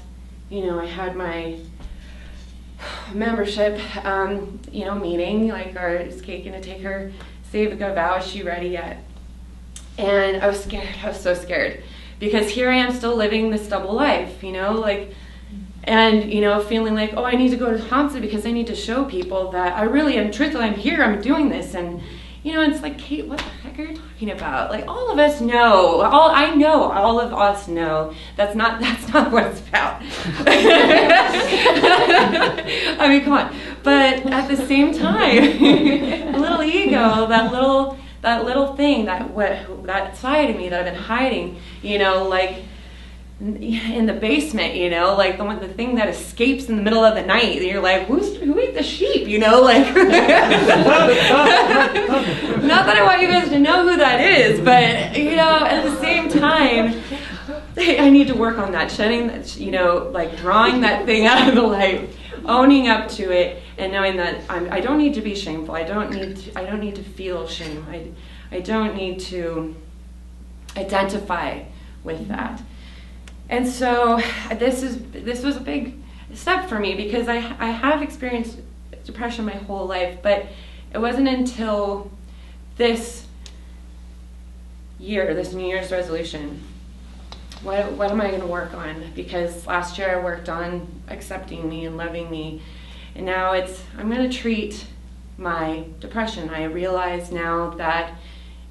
I had my membership, meeting, is Kate gonna take her Saviga vow? Is she ready yet? And I was scared. I was so scared because here I am still living this double life, and feeling like, oh, I need to go to Hansa because I need to show people that I really am truthful. I'm here. I'm doing this, and it's like, Kate, what the heck are you talking about? All of us know. All of us know. That's not what it's about. I mean, come on. But at the same time, a little ego, that little thing, that side of me that I've been hiding, in the basement, the thing that escapes in the middle of the night. You're like, who ate the sheep? Not that I want you guys to know who that is, but at the same time, I need to work on that, shedding that, drawing that thing out of the light. owning up to it and knowing that I don't need to be shameful. I don't need to feel shame. I don't need to identify with that. And so this was a big step for me, because I have experienced depression my whole life, but it wasn't until this year, this New Year's resolution, what am I going to work on? Because last year I worked on accepting me and loving me, and now I'm going to treat my depression. I realize now that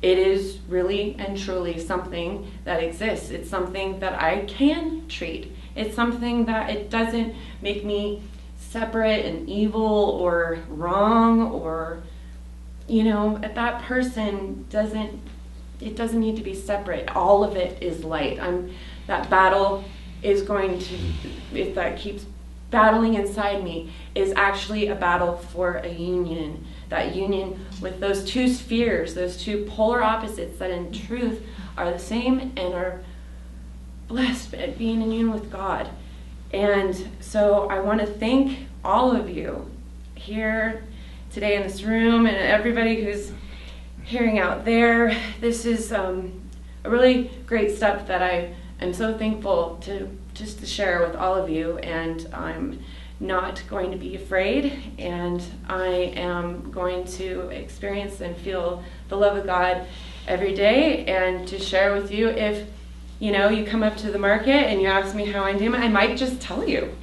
it is really and truly something that exists. It's something that I can treat. It's something that it doesn't make me separate and evil or wrong, or, that person doesn't need to be separate. All of it is light. That battle is going to, if that keeps battling inside me, is actually a battle for a union. That union with those two spheres, those two polar opposites that in truth are the same and are blessed at being in union with God. And so I want to thank all of you here today in this room, and everybody who's hearing out there. This is a really great step that I am so thankful to share with all of you, and I'm not going to be afraid, and I am going to experience and feel the love of God every day, and to share with you. If you come up to the market and you ask me how I'm doing, I might just tell you.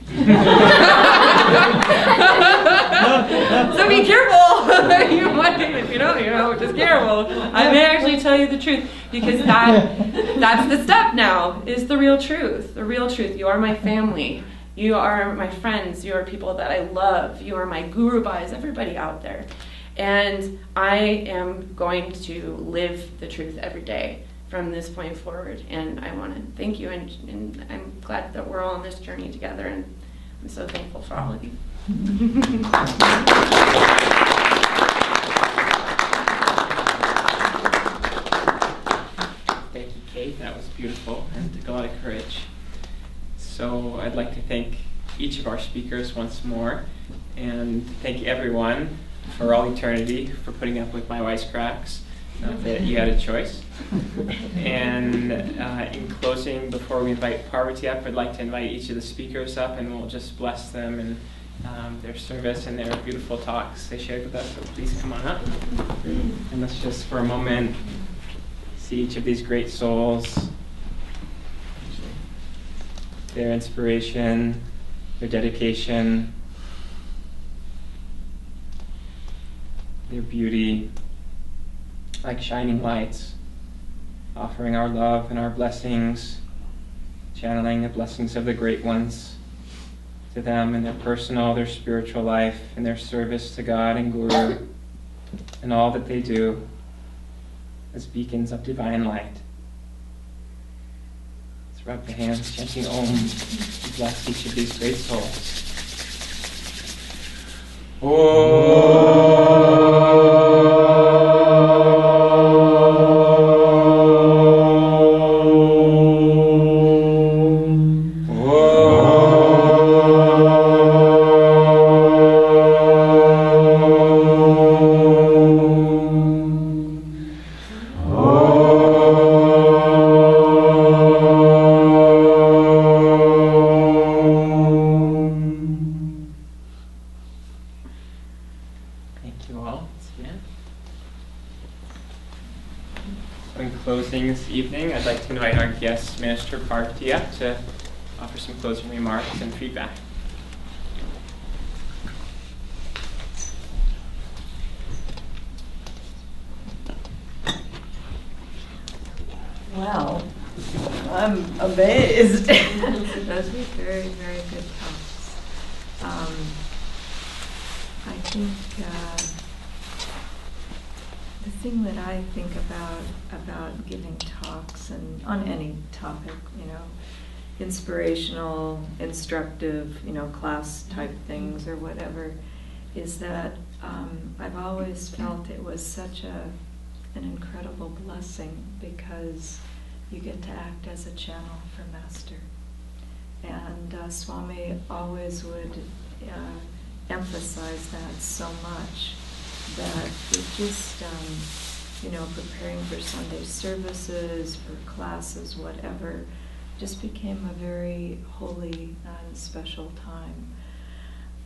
So be careful. You might, if you don't, just careful. I may actually tell you the truth, because that's the step now, is the real truth. The real truth. You are my family. You are my friends. You are people that I love. You are my guru bhais, everybody out there. And I am going to live the truth every day from this point forward. And I want to thank you, and I'm glad that we're all on this journey together, and I'm so thankful for all of you. Thank you, Kate. That was beautiful and took a lot of courage. So I'd like to thank each of our speakers once more, and thank everyone for all eternity for putting up with my wisecracks. Not that you had a choice. And in closing, before we invite Parvati up, I'd like to invite each of the speakers up, and we'll just bless them and their service and their beautiful talks they shared with us. So please come on up. And let's just for a moment see each of these great souls, their inspiration, their dedication, their beauty, like shining lights, offering our love and our blessings, channeling the blessings of the great ones to them in their personal, their spiritual life, and their service to God and Guru, and all that they do as beacons of divine light. Let's rub the hands, chanting Om, and bless each of these great souls. Minister Parvati up to offer some closing remarks and feedback. Wow, I'm amazed. Those were very, very good talks. I think the thing that I think about giving talks and on any topic, inspirational, instructive, class type things or whatever, is that I've always felt it was such an incredible blessing, because you get to act as a channel for Master. And Swami always would emphasize that so much that it just, preparing for Sunday services, for classes, whatever, just became a very holy and special time.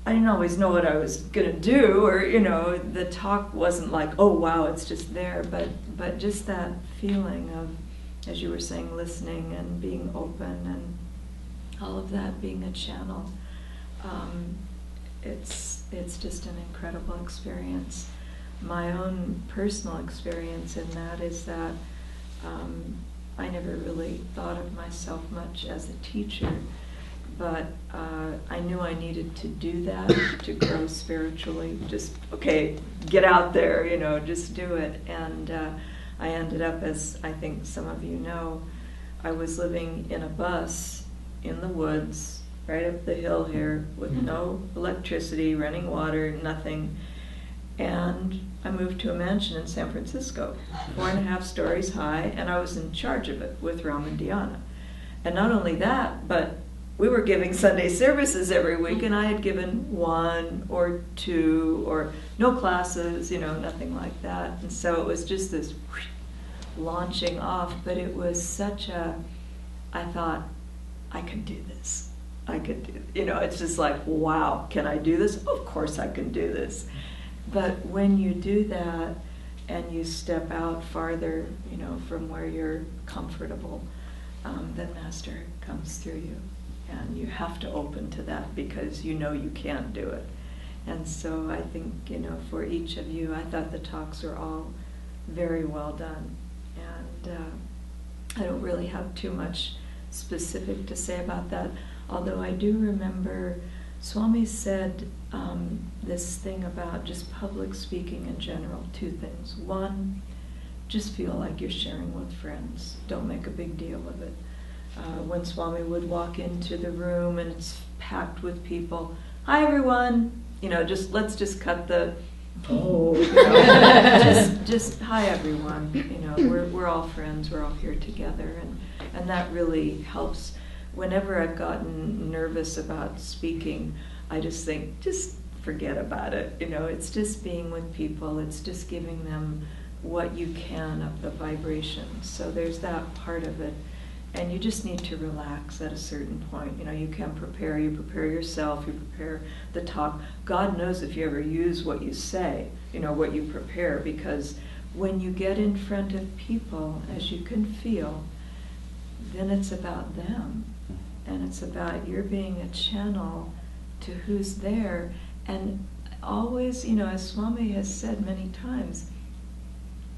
I didn't always know what I was going to do, or, the talk wasn't like, oh, wow, it's just there, but just that feeling of, as you were saying, listening and being open and all of that being a channel. It's just an incredible experience. My own personal experience in that is that I never really thought of myself much as a teacher, but I knew I needed to do that to grow spiritually. Just, okay, get out there, just do it. And I ended up, as I think some of you know, I was living in a bus in the woods, right up the hill here, with no electricity, running water, nothing. And I moved to a mansion in San Francisco, 4.5 stories high, and I was in charge of it with Ram and Diana. And not only that, but we were giving Sunday services every week, and I had given 1 or 2 or no classes, nothing like that. And so it was just this launching off, but it was such I thought, I could do this. I could do, it's just like, wow, can I do this? Of course I can do this. But when you do that and you step out farther, from where you're comfortable, then Master comes through you. And you have to open to that because you can't do it. And so I think, for each of you, I thought the talks were all very well done. And I don't really have too much specific to say about that, although I do remember Swami said this thing about just public speaking in general, 2 things. 1, just feel like you're sharing with friends. Don't make a big deal of it. When Swami would walk into the room and it's packed with people, hi everyone, let's just cut the, just hi everyone, we're all friends, we're all here together, and that really helps. Whenever I've gotten nervous about speaking, I just think, just forget about it. It's just being with people. It's just giving them what you can of the vibration. So there's that part of it. And you just need to relax at a certain point. You can prepare. You prepare yourself. You prepare the talk. God knows if you ever use what you say, what you prepare. Because when you get in front of people, as you can feel, then it's about them. And it's about your being a channel to who's there. And always, as Swami has said many times,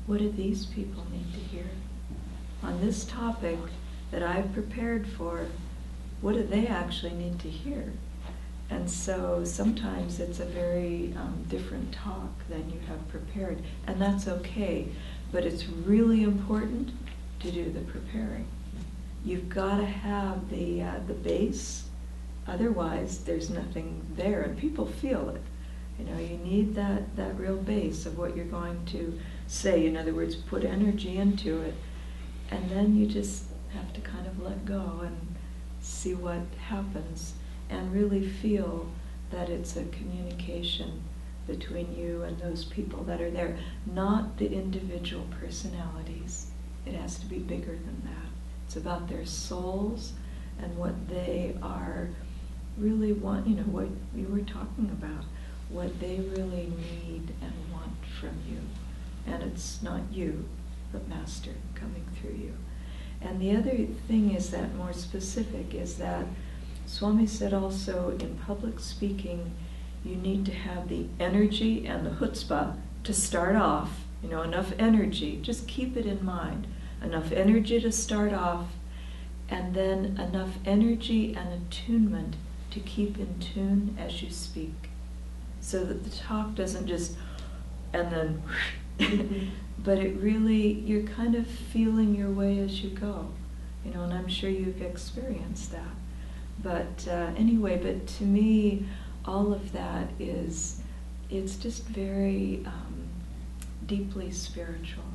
what do these people need to hear? On this topic that I've prepared for, what do they actually need to hear? And so sometimes it's a very different talk than you have prepared. And that's okay. But it's really important to do the preparing. You've got to have the base, otherwise there's nothing there, and people feel it. You need that real base of what you're going to say. In other words, put energy into it, and then you just have to kind of let go and see what happens, and really feel that it's a communication between you and those people that are there, not the individual personalities. It has to be bigger than that. It's about their souls and what they are really want, what you were talking about, what they really need and want from you. And it's not you, but Master coming through you. And the other thing is that, more specific, is that Swami said also in public speaking, you need to have the energy and the chutzpah to start off, enough energy, just keep it in mind. Enough energy to start off, and then enough energy and attunement to keep in tune as you speak. So that the talk doesn't just, and then, but it really, you're kind of feeling your way as you go. And I'm sure you've experienced that. But anyway, but to me, all of that it's just very deeply spiritual.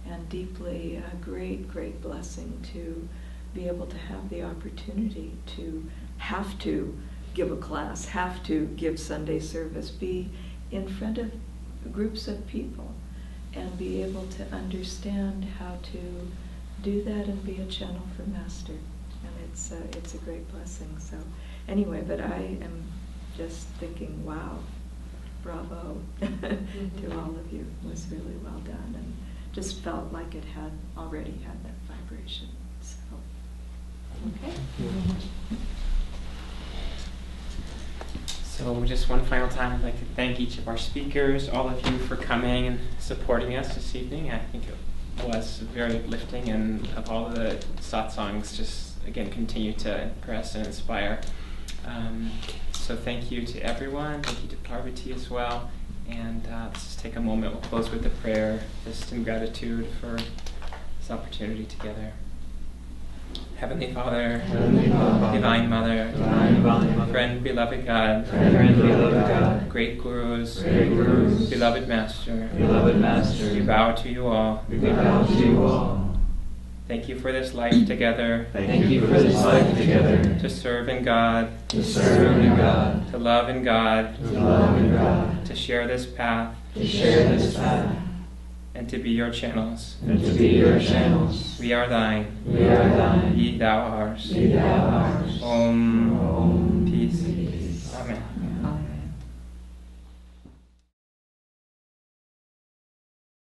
And deeply a great, great blessing to be able to have the opportunity to have to give a class, have to give Sunday service, be in front of groups of people and be able to understand how to do that and be a channel for Master. And it's a great blessing. So anyway, but I am just thinking, wow, bravo to all of you. It was really well done, and just felt like it had already had that vibration. So, okay. So just one final time, I'd like to thank each of our speakers, all of you for coming and supporting us this evening. I think it was very uplifting, and of all the satsangs, just again continue to impress and inspire. So thank you to everyone. Thank you to Parvati as well. And let's just take a moment. We'll close with a prayer, just in gratitude for this opportunity together. Heavenly Father, Divine Mother, Friend, beloved God, Great Gurus, beloved Master, we bow to you all. Thank you for this life together. To serve in God. To love in God. To share this path. And to be your channels. We are thine. Ye thou ours. Om.